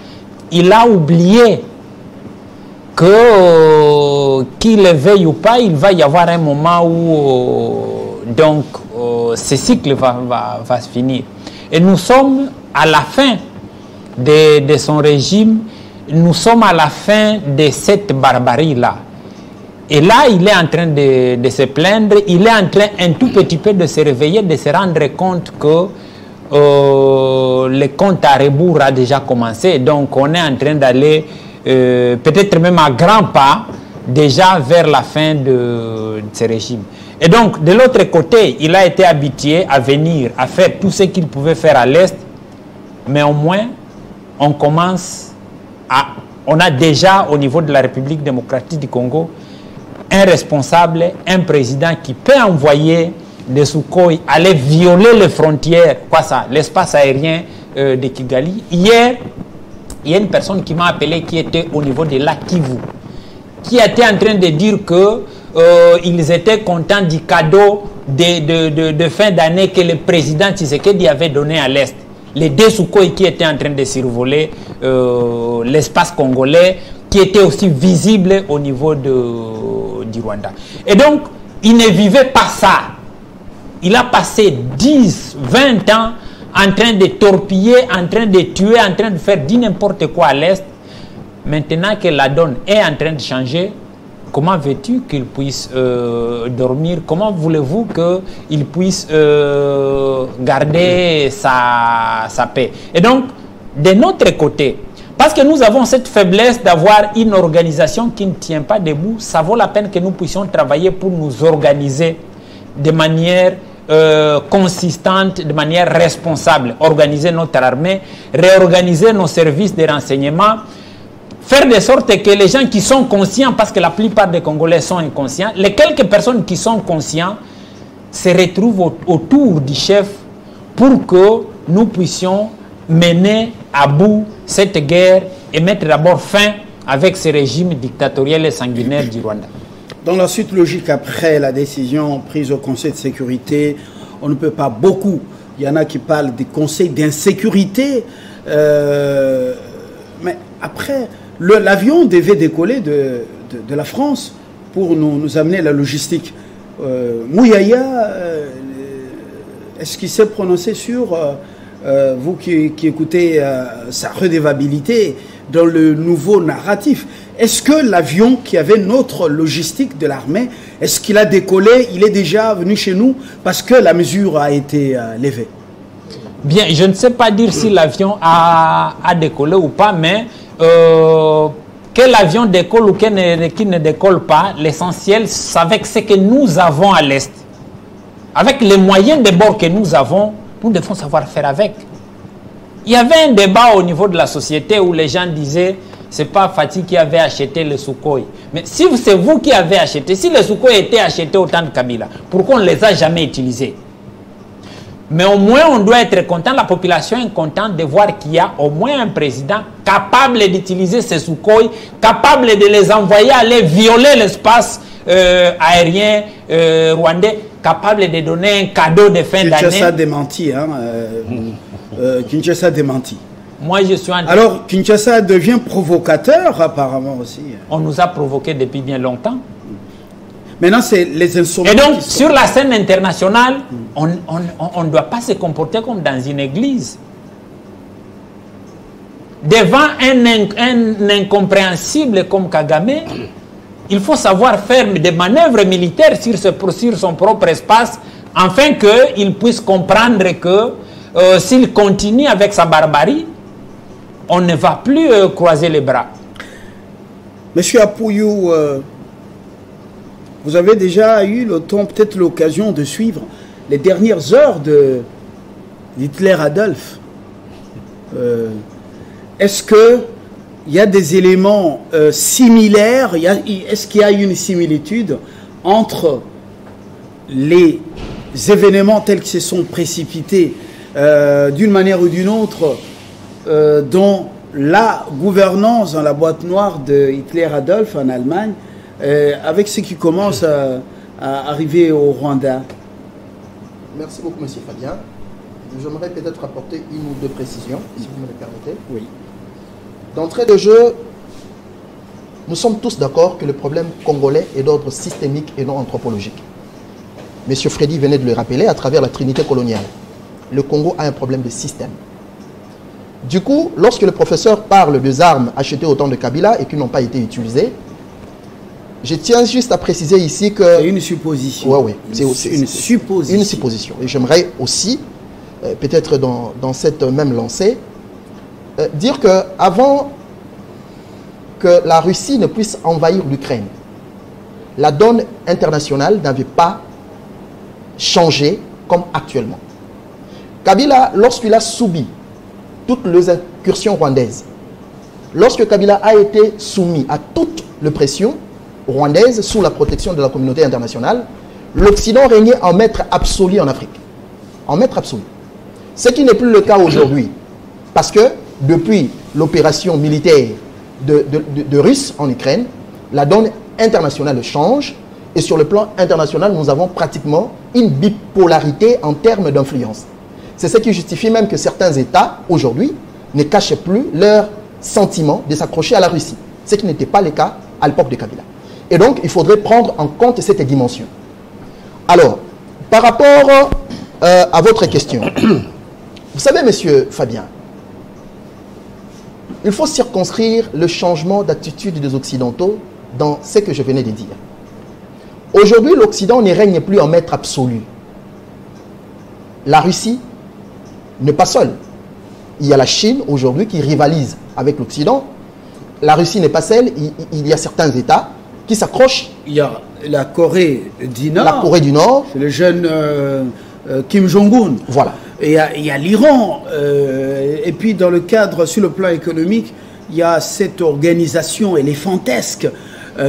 il a oublié que, qu'il le veuille ou pas, il va y avoir un moment où ce cycle va se finir. Et nous sommes à la fin de son régime, nous sommes à la fin de cette barbarie-là. Et là, il est en train de se plaindre, il est en train un tout petit peu de se réveiller, de se rendre compte que le compte à rebours a déjà commencé. Donc, on est en train d'aller, peut-être même à grands pas, déjà vers la fin de ce régime. Et donc, de l'autre côté, il a été habitué à venir, à faire tout ce qu'il pouvait faire à l'Est, mais au moins, on a déjà au niveau de la République démocratique du Congo un responsable, un président qui peut envoyer des Sukhoi aller violer les frontières, l'espace aérien de Kigali. Hier, il y a une personne qui m'a appelé qui était au niveau de la Kivu, qui était en train de dire que ils étaient contents du cadeau de fin d'année que le président Tshisekedi avait donné à l'Est. Les deux Sukhoi qui étaient en train de survoler l'espace congolais, qui étaient aussi visibles au niveau du Rwanda. Et donc, il ne vivait pas ça. Il a passé 10, 20 ans en train de torpiller, en train de tuer, en train de faire n'importe quoi à l'Est. Maintenant que la donne est en train de changer, comment veux-tu qu'il puisse dormir? Comment voulez-vous qu'il puisse garder sa paix? Et donc, de notre côté, parce que nous avons cette faiblesse d'avoir une organisation qui ne tient pas debout, ça vaut la peine que nous puissions travailler pour nous organiser de manière consistante, de manière responsable, organiser notre armée, réorganiser nos services de renseignement, faire de sorte que les gens qui sont conscients, parce que la plupart des Congolais sont inconscients, les quelques personnes qui sont conscients se retrouvent autour du chef pour que nous puissions mener à bout cette guerre et mettre d'abord fin avec ce régime dictatorial et sanguinaire du Rwanda. Dans la suite logique, après la décision prise au Conseil de sécurité, on ne peut pas beaucoup. Il y en a qui parlent des conseils d'insécurité. Mais après, l'avion devait décoller de la France pour nous amener la logistique. Mouyaya, est-ce qu'il s'est prononcé sur, vous qui écoutez, sa redevabilité dans le nouveau narratif? Est-ce que l'avion qui avait notre logistique de l'armée, est-ce qu'il a décollé? Il est déjà venu chez nous parce que la mesure a été levée. Bien, je ne sais pas dire si l'avion a décollé ou pas, mais que l'avion décolle ou qu'il ne décolle pas, l'essentiel, c'est avec ce que nous avons à l'Est. Avec les moyens de bord que nous avons, nous devons savoir faire avec. Il y avait un débat au niveau de la société où les gens disaient c'est pas Fatih qui avait acheté le Sukhoi. Mais si c'est vous qui avez acheté, si les Sukhoi étaient achetés au temps de Kabila, pourquoi on ne les a jamais utilisés? Mais au moins on doit être content, la population est contente de voir qu'il y a au moins un président capable d'utiliser ces Sukhoi, capable de les envoyer aller violer l'espace aérien rwandais, capable de donner un cadeau de fin d'année. Kinshasa a démenti, hein, Kinshasa a démenti. Moi, je suis en... Alors, Kinshasa devient provocateur, apparemment aussi. On nous a provoqué depuis bien longtemps. Maintenant, c'est les instruments. Et donc, sur la scène internationale, on ne doit pas se comporter comme dans une église. Devant un incompréhensible comme Kagame, il faut savoir faire des manœuvres militaires sur son propre espace, afin qu'il puisse comprendre que s'il continue avec sa barbarie, on ne va plus croiser les bras. Monsieur Apouyou, vous avez déjà eu le temps, peut-être l'occasion de suivre les dernières heures de Hitler Adolphe. Est-ce qu'il y a des éléments similaires? Est-ce qu'il y a une similitude entre les événements tels qu'ils se sont précipités d'une manière ou d'une autre dans la gouvernance, dans la boîte noire de Hitler Adolphe en Allemagne, avec ce qui commence à arriver au Rwanda? Merci beaucoup, monsieur Fabien. J'aimerais peut-être apporter une ou deux précisions, si vous me le permettez. Oui. D'entrée de jeu, nous sommes tous d'accord que le problème congolais est d'ordre systémique et non anthropologique. Monsieur Freddy venait de le rappeler à travers la trinité coloniale. Le Congo a un problème de système. Du coup, lorsque le professeur parle des armes achetées au temps de Kabila et qui n'ont pas été utilisées, je tiens juste à préciser ici que... C'est une supposition. Oui, c'est une supposition. Une supposition. Et j'aimerais aussi, peut-être dans cette même lancée, dire qu'avant que la Russie ne puisse envahir l'Ukraine, la donne internationale n'avait pas changé comme actuellement. Kabila, lorsqu'il a subi toutes les incursions rwandaises, lorsque Kabila a été soumis à toute les pressions rwandaises sous la protection de la communauté internationale, l'Occident régnait en maître absolu en Afrique. En maître absolu. Ce qui n'est plus le cas aujourd'hui. Parce que depuis l'opération militaire de Russes en Ukraine, la donne internationale change. Et sur le plan international, nous avons pratiquement une bipolarité en termes d'influence. C'est ce qui justifie même que certains États, aujourd'hui, ne cachent plus leur sentiment de s'accrocher à la Russie. Ce qui n'était pas le cas à l'époque de Kabila. Et donc, il faudrait prendre en compte cette dimension. Alors, par rapport à votre question, vous savez, monsieur Fabien, il faut circonscrire le changement d'attitude des Occidentaux dans ce que je venais de dire. Aujourd'hui, l'Occident ne règne plus en maître absolu. La Russie n'est pas seule. Il y a la Chine aujourd'hui qui rivalise avec l'Occident. La Russie n'est pas seule. Il y a certains États qui s'accrochent. Il y a la Corée du Nord. La Corée du Nord. C'est le jeune Kim Jong-un. Voilà. Et il y a l'Iran. Et puis dans le cadre, sur le plan économique, il y a cette organisation éléphantesque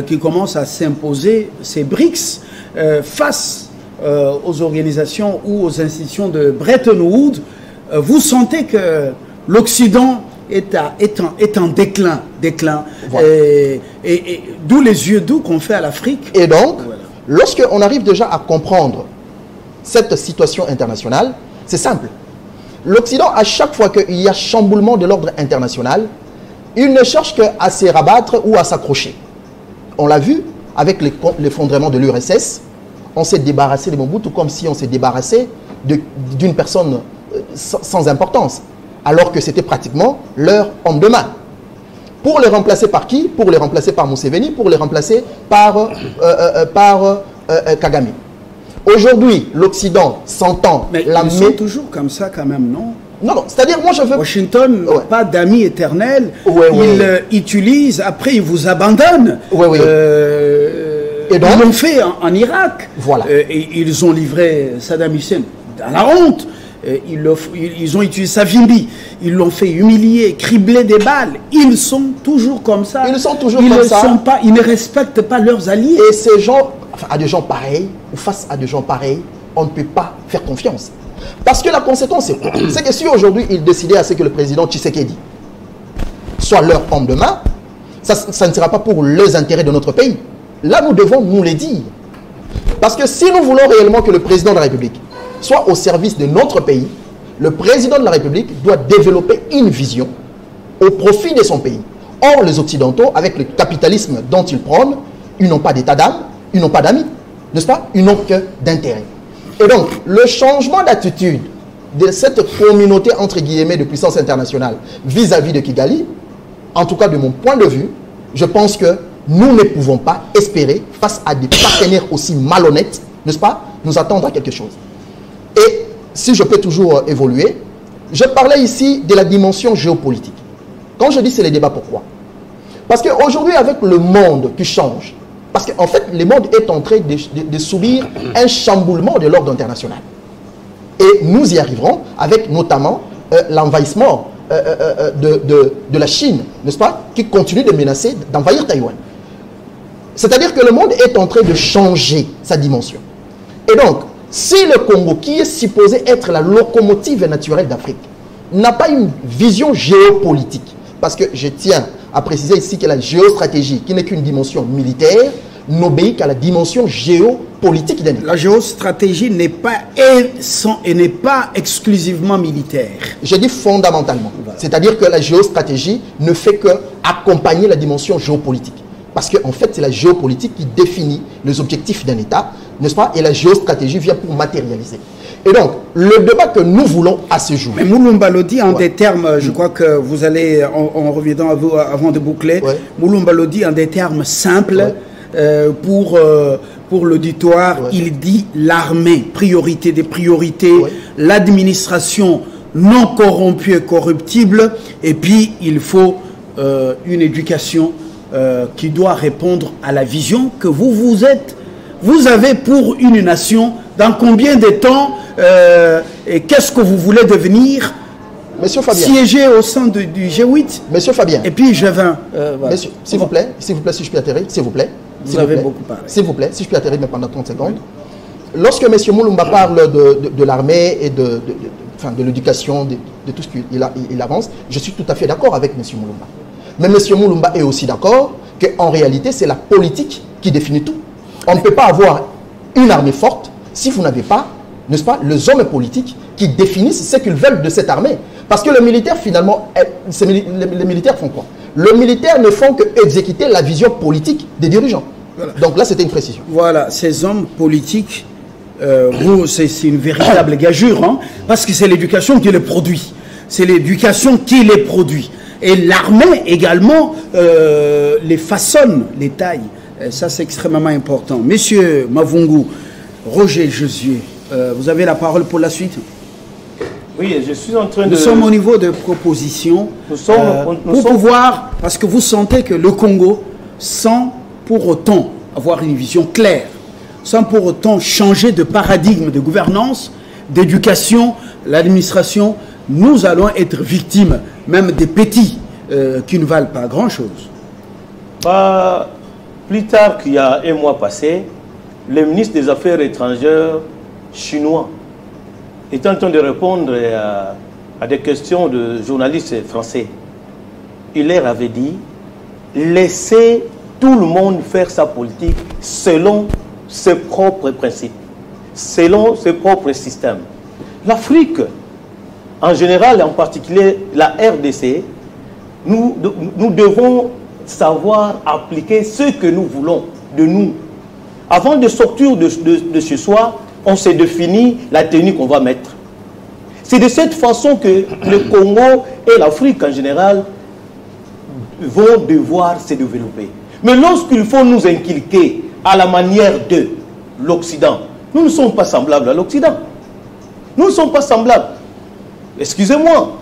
qui commence à s'imposer, ces BRICS, face aux organisations ou aux institutions de Bretton Woods. Vous sentez que l'Occident est en déclin. Voilà. Et d'où les yeux doux qu'on fait à l'Afrique. Et donc, voilà, lorsqu'on arrive déjà à comprendre cette situation internationale, c'est simple. L'Occident, à chaque fois qu'il y a chamboulement de l'ordre international, il ne cherche qu'à se rabattre ou à s'accrocher. On l'a vu avec l'effondrement de l'URSS, on s'est débarrassé de Mobutu comme si on s'est débarrassé d'une personne sans importance, alors que c'était pratiquement leur homme de main. Pour les remplacer par qui? Pour les remplacer par Museveni, pour les remplacer par Kagame. Aujourd'hui, l'Occident s'entend... Mais ils sont toujours comme ça quand même, non? Non, non, c'est-à-dire, moi je veux... Washington, ouais, pas d'amis éternels, il utilise, après il vous abandonne. Et donc, ils l'ont fait en Irak. Voilà. Et ils ont livré Saddam Hussein dans la honte. Ils ont utilisé Savimbi, ils l'ont fait humilier, cribler des balles. Ils sont toujours comme ça. Ils sont toujours comme ça. Ils ne respectent pas leurs alliés. Et ces gens, enfin, à des gens pareils, ou face à des gens pareils, on ne peut pas faire confiance. Parce que la conséquence, c'est que si aujourd'hui ils décidaient à ce que le président Tshisekedi soit leur homme de main, ça ne sera pas pour les intérêts de notre pays. Là, nous devons nous le dire. Parce que si nous voulons réellement que le président de la République soit au service de notre pays, le président de la République doit développer une vision au profit de son pays. Or, les Occidentaux, avec le capitalisme dont ils prônent, ils n'ont pas d'état d'âme, ils n'ont pas d'amis, n'est-ce pas? Ils n'ont que d'intérêt. Et donc, le changement d'attitude de cette communauté, entre guillemets, de puissance internationale vis-à-vis de Kigali, en tout cas de mon point de vue, je pense que nous ne pouvons pas espérer, face à des partenaires aussi malhonnêtes, n'est-ce pas, nous attendre à quelque chose. Et si je peux toujours évoluer, je parlais ici de la dimension géopolitique. Quand je dis c'est le débat, pourquoi? Parce qu'aujourd'hui, avec le monde qui change, parce qu'en fait, le monde est en train de subir un chamboulement de l'ordre international. Et nous y arriverons avec notamment l'envahissement de la Chine, n'est-ce pas, qui continue de menacer d'envahir Taïwan. C'est-à-dire que le monde est en train de changer sa dimension. Et donc, si le Congo, qui est supposé être la locomotive naturelle d'Afrique, n'a pas une vision géopolitique, parce que je tiens à préciser ici que la géostratégie, qui n'est qu'une dimension militaire, n'obéit qu'à la dimension géopolitique d'un État. La géostratégie n'est pas exclusivement militaire. Je dis fondamentalement. Voilà. C'est-à-dire que la géostratégie ne fait qu'accompagner la dimension géopolitique. Parce qu'en fait, c'est la géopolitique qui définit les objectifs d'un État, n'est-ce pas? Et la géostratégie vient pour matérialiser. Et donc, le débat que nous voulons à ce jour... Mais Mulumba le dit en des termes, je crois que vous allez, en revenant à vous avant de boucler, Mulumba le dit en des termes simples, pour l'auditoire, il dit l'armée, priorité des priorités, l'administration non corrompue et corruptible, et puis il faut une éducation qui doit répondre à la vision que vous avez pour une nation, dans combien de temps, et qu'est-ce que vous voulez devenir, Monsieur Fabien, siéger au sein du G8. Monsieur Fabien. Et puis je vais... Monsieur, s'il vous plaît, si je puis atterrir, s'il vous plaît. Vous avez beaucoup parlé. S'il vous plaît, si je puis atterrir mais pendant 30 secondes. Lorsque M. Mulumba parle de l'armée et de l'éducation, de tout ce qu'il avance, je suis tout à fait d'accord avec M. Mulumba. Mais M. Mulumba est aussi d'accord qu'en réalité, c'est la politique qui définit tout. On ne peut pas avoir une armée forte si vous n'avez pas, n'est-ce pas, les hommes politiques qui définissent ce qu'ils veulent de cette armée. Parce que le militaire, finalement, les militaires font quoi? Les militaires ne font qu'exécuter la vision politique des dirigeants. Voilà. Donc là, c'était une précision. Voilà, ces hommes politiques, c'est une véritable gageure, hein, parce que c'est l'éducation qui les produit. C'est l'éducation qui les produit. Et l'armée également les façonne, les taille. Ça, c'est extrêmement important. Monsieur Mavungu, Roger Josué, vous avez la parole pour la suite. Oui, je suis en train de... Nous sommes au niveau de propositions pour pouvoir, parce que vous sentez que le Congo, sans pour autant avoir une vision claire, sans pour autant changer de paradigme de gouvernance, d'éducation, l'administration, nous allons être victimes, même des petits qui ne valent pas grand-chose. Plus tard qu'il y a un mois passé, le ministre des Affaires étrangères chinois était en train de répondre à des questions de journalistes français. Il leur avait dit, laissez tout le monde faire sa politique selon ses propres principes, selon ses propres systèmes. L'Afrique, en général, en particulier la RDC, nous devons savoir appliquer ce que nous voulons de nous. Avant de sortir de chez soi, on s'est défini la tenue qu'on va mettre. C'est de cette façon que le Congo et l'Afrique en général vont devoir se développer. Mais lorsqu'il faut nous inculquer à la manière de l'Occident, nous ne sommes pas semblables à l'Occident. Nous ne sommes pas semblables. Excusez-moi,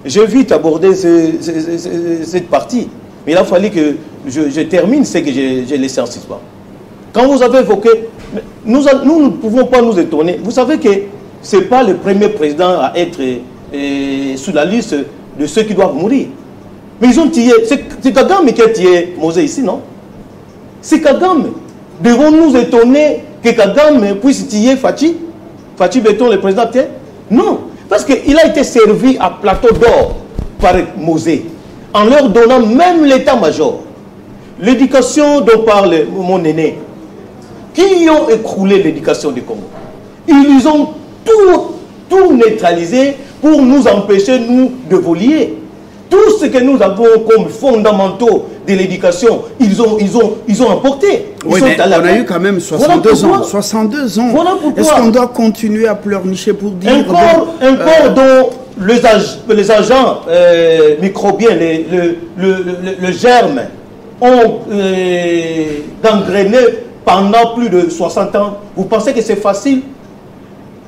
j'ai vite abordé cette partie. Mais il a fallu que je termine ce que j'ai laissé en suspens. Quand vous avez évoqué, nous ne pouvons pas nous étonner. Vous savez que ce n'est pas le premier président à être sous la liste de ceux qui doivent mourir. Mais ils ont tiré. C'est Kagame qui a tiré Mosé ici, non? C'est Kagame. Devons-nous étonner que Kagame puisse tirer Fachi Beton, le président? Non. Parce qu'il a été servi à plateau d'or par Mosé, en leur donnant même l'état-major. L'éducation dont parle mon aîné, qui ont écroulé l'éducation du Congo. Ils ont tout neutralisé pour nous empêcher, nous, de voler. Tout ce que nous avons comme fondamentaux de l'éducation, ils ont emporté. Oui, mais on a eu quand même 62 ans. 62 ans. Voilà pourquoi. Est-ce qu'on doit continuer à pleurnicher pour dire... Un corps dont les agents microbiens, le germe, ont gangréné pendant plus de 60 ans. Vous pensez que c'est facile?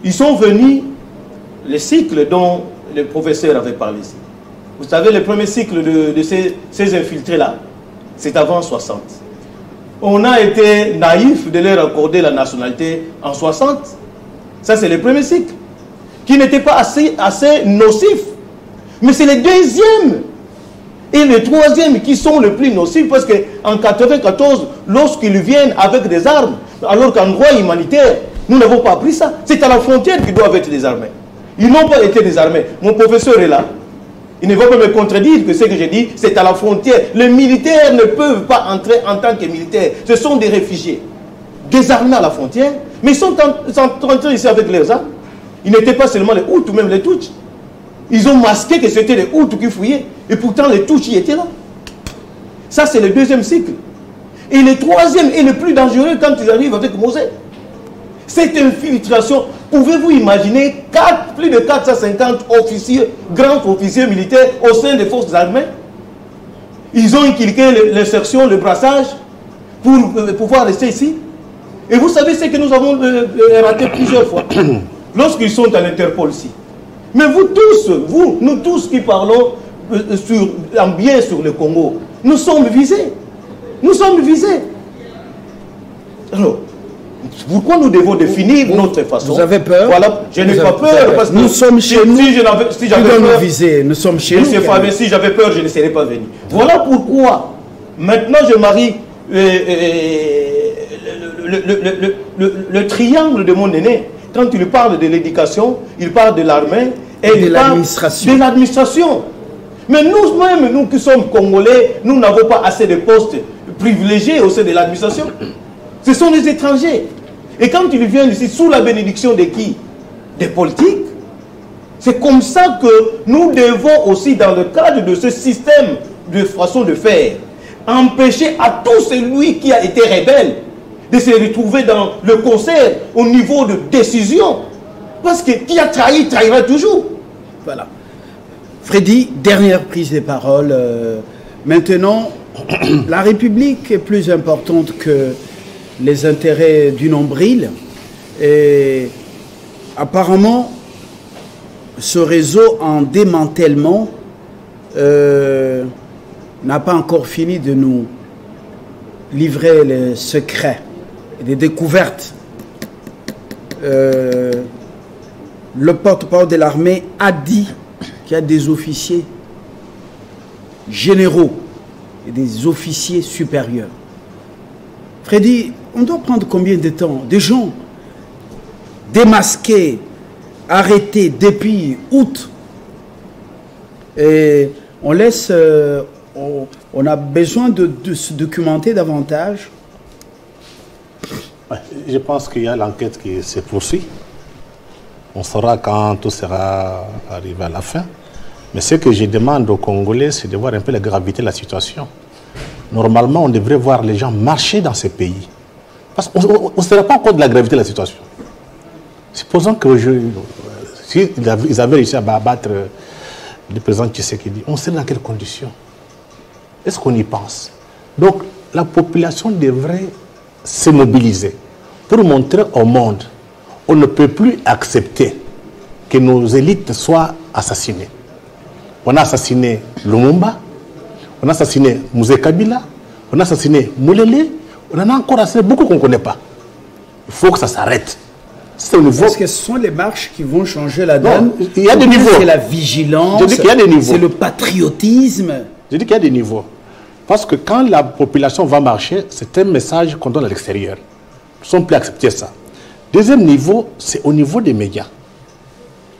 Ils sont venus, les cycles dont le professeur avait parlé ici. Vous savez, le premier cycle de ces infiltrés-là, c'est avant 60. On a été naïf de leur accorder la nationalité en 60. Ça, c'est le premier cycle, qui n'était pas assez nocif. Mais c'est le deuxième et le troisième qui sont les plus nocifs, parce qu'en 1994, lorsqu'ils viennent avec des armes, alors qu'en droit humanitaire, nous n'avons pas appris ça. C'est à la frontière qu'ils doivent être désarmés. Ils n'ont pas été désarmés. Mon professeur est là. Il ne va pas me contredire que ce que j'ai dit, c'est à la frontière. Les militaires ne peuvent pas entrer en tant que militaires. Ce sont des réfugiés. Désarmés à la frontière, mais ils sont entrés ici avec leurs armes. Ils n'étaient pas seulement les Hutus, même les Tutsis. Ils ont masqué que c'était les Hutus qui fouillaient. Et pourtant, les Tutsis étaient là. Ça, c'est le deuxième cycle. Et le troisième est le plus dangereux quand ils arrivent avec Moselle. Cette infiltration, pouvez-vous imaginer plus de 450 officiers, grands officiers militaires au sein des forces armées? Ils ont inculqué l'insertion, le brassage pour pouvoir rester ici. Et vous savez ce que nous avons raté plusieurs fois lorsqu'ils sont à l'Interpol ici. Mais vous tous, nous tous qui parlons en bien sur le Congo, nous sommes visés. Nous sommes visés. Alors, pourquoi nous devons définir notre façon? Vous avez peur? Voilà, je n'ai pas peur parce que nous sommes chez nous. Si j'avais peur, viser. Nous sommes chez nous. Monsieur Fabien, si j'avais peur, je ne serais pas venu. Voilà pourquoi maintenant je marie le triangle de mon aîné. Quand il parle de l'éducation, il parle de l'armée et de l'administration. Mais nous-mêmes, nous qui sommes Congolais, nous n'avons pas assez de postes privilégiés au sein de l'administration. Ce sont les étrangers. Et quand ils viennent ici, sous la bénédiction de qui? Des politiques. C'est comme ça que nous devons aussi, dans le cadre de ce système de façon de faire, empêcher à tout celui qui a été rebelle de se retrouver dans le concert au niveau de décision. Parce que qui a trahi, trahira toujours. Voilà. Freddy, dernière prise de parole. Maintenant, la République est plus importante que les intérêts du nombril. Et apparemment, ce réseau en démantèlement n'a pas encore fini de nous livrer les secrets et des découvertes. Le porte-parole de l'armée a dit qu'il y a des officiers généraux et des officiers supérieurs. Freddy, on doit prendre combien de temps? Des gens démasqués, arrêtés depuis août. Et on laisse... on a besoin de se documenter davantage. Je pense qu'il y a l'enquête qui se poursuit. On saura quand tout sera arrivé à la fin. Mais ce que je demande aux Congolais, c'est de voir un peu la gravité de la situation. Normalement, on devrait voir les gens marcher dans ces pays. Parce qu'on ne se rend pas compte de la gravité de la situation. Supposons que ils avaient réussi à abattre le président Tshisekedi, on sait dans quelles conditions. Est-ce qu'on y pense? Donc, la population devrait se mobiliser pour montrer au monde on ne peut plus accepter que nos élites soient assassinées. On a assassiné Lumumba, on a assassiné Mouzé Kabila, on a assassiné Moulele, on en a encore assassiné beaucoup qu'on ne connaît pas. Il faut que ça s'arrête. Est-ce que ce sont les marches qui vont changer la donne? Il y a des niveaux. C'est la vigilance, c'est le patriotisme. Je dis qu'il y a des niveaux. Parce que quand la population va marcher, c'est un message qu'on donne à l'extérieur. Nous ne sommes plus accepter ça. Deuxième niveau, c'est au niveau des médias.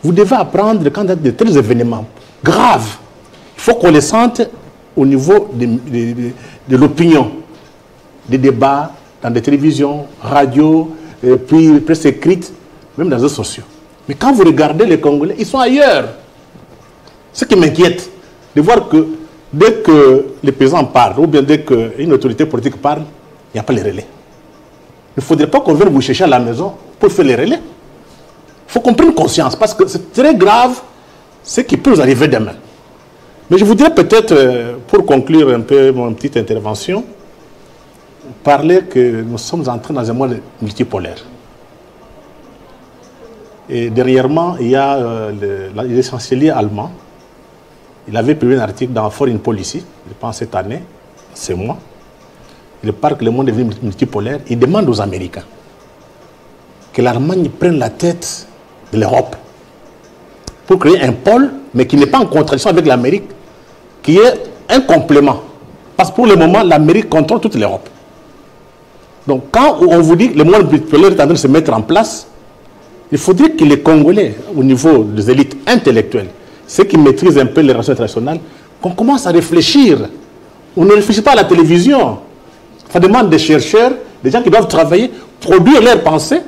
Vous devez apprendre quand il y a de tels événements graves. Il faut qu'on les sente au niveau de l'opinion. Des débats dans des télévisions, radios, et puis presse écrite, même dans les réseaux sociaux. Mais quand vous regardez les Congolais, ils sont ailleurs. Ce qui m'inquiète, de voir que dès que les paysans parlent, ou bien dès qu'une autorité politique parle, il n'y a pas les relais. Il ne faudrait pas qu'on vienne vous chercher à la maison pour faire les relais. Il faut qu'on prenne conscience, parce que c'est très grave ce qui peut nous arriver demain. Mais je voudrais peut-être, pour conclure un peu mon petite intervention, parler que nous sommes entrés dans un monde multipolaire. Et dernièrement, il y a le chancelier allemand. Il avait publié un article dans Foreign Policy, je pense cette année, c'est moi. Il parle que le monde est devenu multipolaire. Il demande aux Américains que l'Allemagne prenne la tête de l'Europe pour créer un pôle, mais qui n'est pas en contradiction avec l'Amérique, qui est un complément. Parce que pour le moment, l'Amérique contrôle toute l'Europe. Donc quand on vous dit que le monde multipolaire est en train de se mettre en place, il faudrait que les Congolais, au niveau des élites intellectuelles, ceux qui maîtrisent un peu les relations internationales, qu'on commence à réfléchir. On ne réfléchit pas à la télévision. Ça demande des chercheurs, des gens qui doivent travailler, produire leurs pensées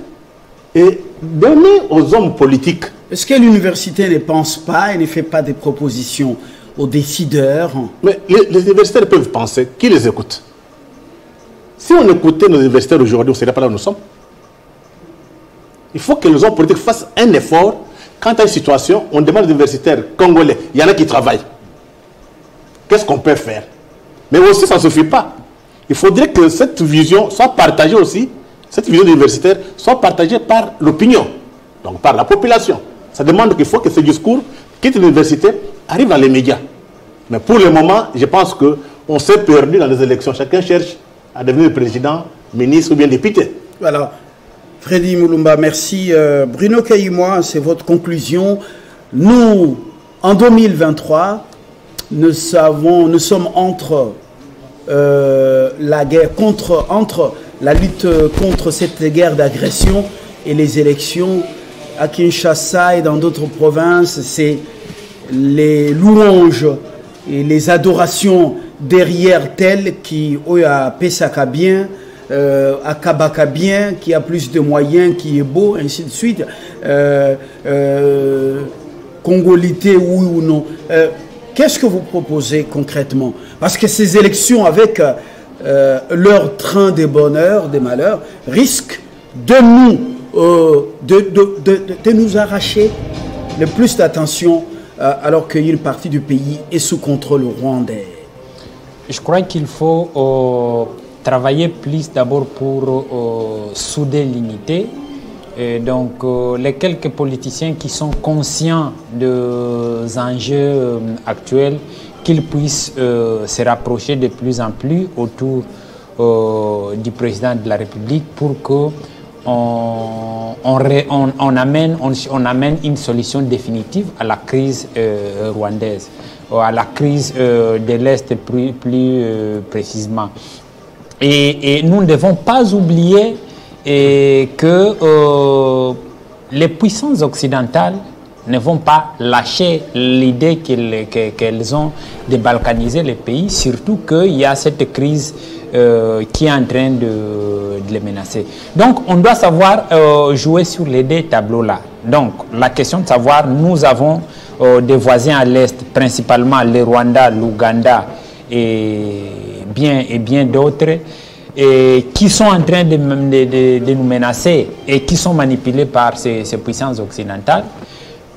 et donner aux hommes politiques. Est-ce que l'université ne pense pas et ne fait pas des propositions aux décideurs? Mais les universitaires peuvent penser. Qui les écoute? Si on écoutait nos universitaires aujourd'hui, on ne serait pas là où nous sommes. Il faut que les hommes politiques fassent un effort. Quand il y a une situation, on demande aux universitaires congolais, il y en a qui travaillent. Qu'est-ce qu'on peut faire? Mais aussi, ça ne suffit pas. Il faudrait que cette vision soit partagée aussi, cette vision universitaire soit partagée par l'opinion, donc par la population. Ça demande qu'il faut que ce discours quitte l'université, arrive dans les médias. Mais pour le moment, je pense qu'on s'est perdu dans les élections. Chacun cherche à devenir président, ministre ou bien député. Voilà. Freddy Mulumba, merci. Bruno Kayimoa, c'est votre conclusion. Nous, en 2023, nous sommes entre la guerre entre la lutte contre cette guerre d'agression et les élections à Kinshasa et dans d'autres provinces. C'est les louanges et les adorations derrière telles qui a Pesaka bien, à Kabaka bien, qui a plus de moyens, qui est beau, ainsi de suite. Congolité, oui ou non. Qu'est-ce que vous proposez concrètement? Parce que ces élections, avec leur train des bonheurs, des malheurs, risquent de nous arracher le plus d'attention alors qu'une partie du pays est sous contrôle rwandais. Je crois qu'il faut travailler plus d'abord pour souder l'unité. Et donc, les quelques politiciens qui sont conscients des enjeux actuels, qu'ils puissent se rapprocher de plus en plus autour du président de la République pour qu'on amène une solution définitive à la crise rwandaise, à la crise de l'Est plus précisément. Et nous ne devons pas oublier que les puissances occidentales ne vont pas lâcher l'idée qu'elles ont de balkaniser les pays, surtout qu'il y a cette crise qui est en train de les menacer. Donc on doit savoir jouer sur les deux tableaux-là. Donc la question de savoir, nous avons des voisins à l'Est, principalement le Rwanda, l'Ouganda et bien d'autres, qui sont en train de nous menacer et qui sont manipulés par ces puissances occidentales.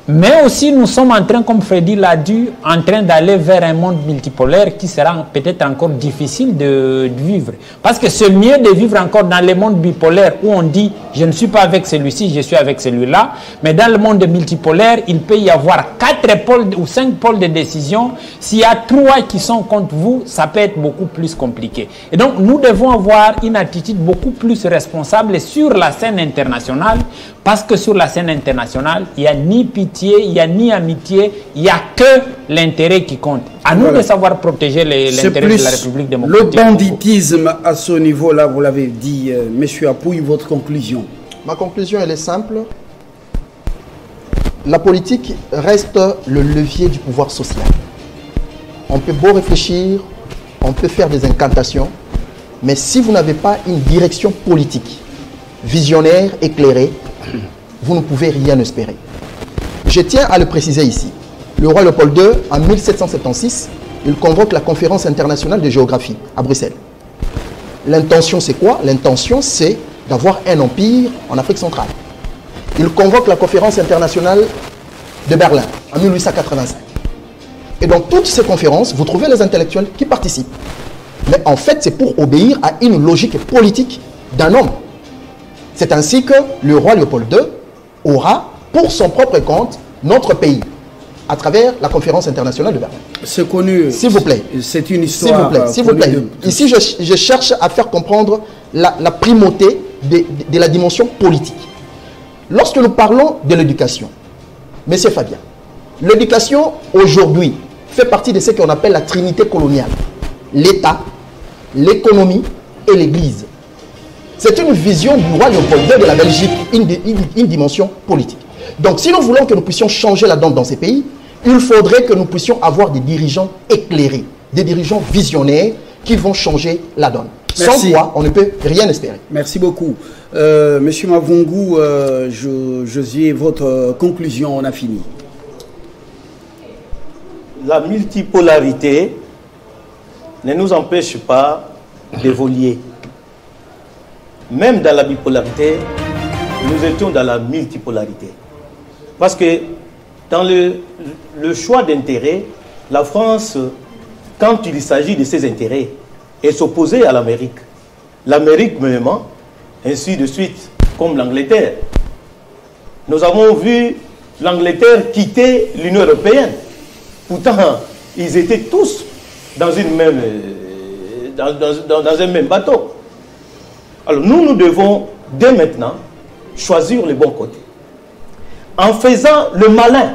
Mais aussi, nous sommes en train, comme Freddy l'a dit, en train d'aller vers un monde multipolaire qui sera peut-être encore difficile de vivre. Parce que c'est mieux de vivre encore dans le monde bipolaire où on dit « je ne suis pas avec celui-ci, je suis avec celui-là ». Mais dans le monde multipolaire, il peut y avoir 4 pôles ou 5 pôles de décision. S'il y a 3 qui sont contre vous, ça peut être beaucoup plus compliqué. Et donc, nous devons avoir une attitude beaucoup plus responsable sur la scène internationale. Parce que sur la scène internationale, il n'y a ni pitié, il n'y a ni amitié, il n'y a que l'intérêt qui compte. À nous de savoir protéger l'intérêt de la République démocratique. Le banditisme à ce niveau-là, vous l'avez dit, Monsieur Apouille, votre conclusion? Ma conclusion, elle est simple. La politique reste le levier du pouvoir social. On peut beau réfléchir, on peut faire des incantations, mais si vous n'avez pas une direction politique visionnaire, éclairée, vous ne pouvez rien espérer. Je tiens à le préciser ici. Le roi Léopold II, en 1776, il convoque la conférence internationale de géographie à Bruxelles. L'intention, c'est quoi? L'intention, c'est d'avoir un empire en Afrique centrale. Il convoque la conférence internationale de Berlin en 1885. Et dans toutes ces conférences, vous trouvez les intellectuels qui participent. Mais en fait, c'est pour obéir à une logique politique d'un homme. C'est ainsi que le roi Léopold II aura, pour son propre compte, notre pays. à travers la conférence internationale de Berlin. C'est connu. S'il vous plaît. C'est une histoire. S'il vous plaît. S'il vous plaît. Ici, je cherche à faire comprendre la primauté de la dimension politique. Lorsque nous parlons de l'éducation, Monsieur Fabien, l'éducation aujourd'hui fait partie de ce qu'on appelle la trinité coloniale. L'État, l'économie et l'Église. C'est une vision du roi Léopold II de la Belgique, une dimension politique. Donc si nous voulons que nous puissions changer la donne dans ces pays, il faudrait que nous puissions avoir des dirigeants éclairés, des dirigeants visionnaires qui vont changer la donne. Merci. Sans quoi, on ne peut rien espérer. Merci beaucoup. Monsieur Mavungu, Josué, votre conclusion, on a fini. La multipolarité ne nous empêche pas d'évoluer. Même dans la bipolarité, nous étions dans la multipolarité. Parce que dans le choix d'intérêts, la France, quand il s'agit de ses intérêts, est s'opposée à l'Amérique. L'Amérique même, ainsi de suite, comme l'Angleterre. Nous avons vu l'Angleterre quitter l'Union européenne. Pourtant, ils étaient tous dans une même, dans un même bateau. Alors nous devons, dès maintenant, choisir le bon côté. En faisant le malin.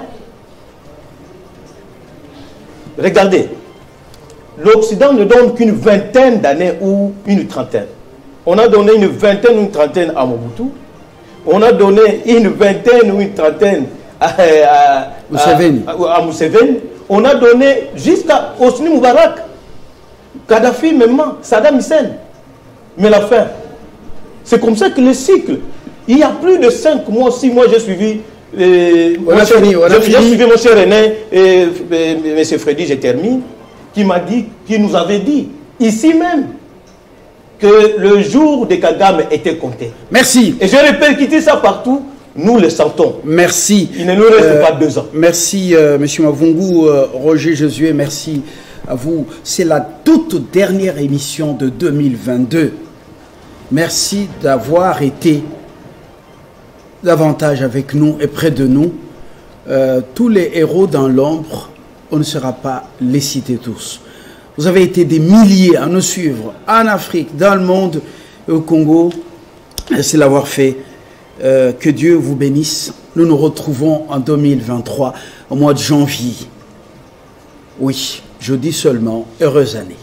Regardez, l'Occident ne donne qu'une vingtaine d'années ou une trentaine. On a donné une vingtaine ou une trentaine à Mobutu. On a donné une vingtaine ou une trentaine à Museveni. On a donné jusqu'à Hosni Moubarak, Kadhafi même, Saddam Hussein. Mais la fin, c'est comme ça que le cycle, il y a plus de 5 mois, 6 mois, j'ai suivi j'ai suivi mon cher René et M. Freddy, je termine, qui nous avait dit, ici même, que le jour de Kagame était compté. Merci. Et je répercuté ça partout, nous le sentons. Merci. Il ne nous reste pas 2 ans. Merci, M. Mavungu, Roger Josué, merci à vous. C'est la toute dernière émission de 2022. Merci d'avoir été davantage avec nous et près de nous. Tous les héros dans l'ombre, on ne sera pas les citer tous. Vous avez été des milliers à nous suivre en Afrique, dans le monde, au Congo. Merci d'avoir fait. Que Dieu vous bénisse. Nous nous retrouvons en 2023, au mois de janvier. Oui, je dis seulement heureuse année.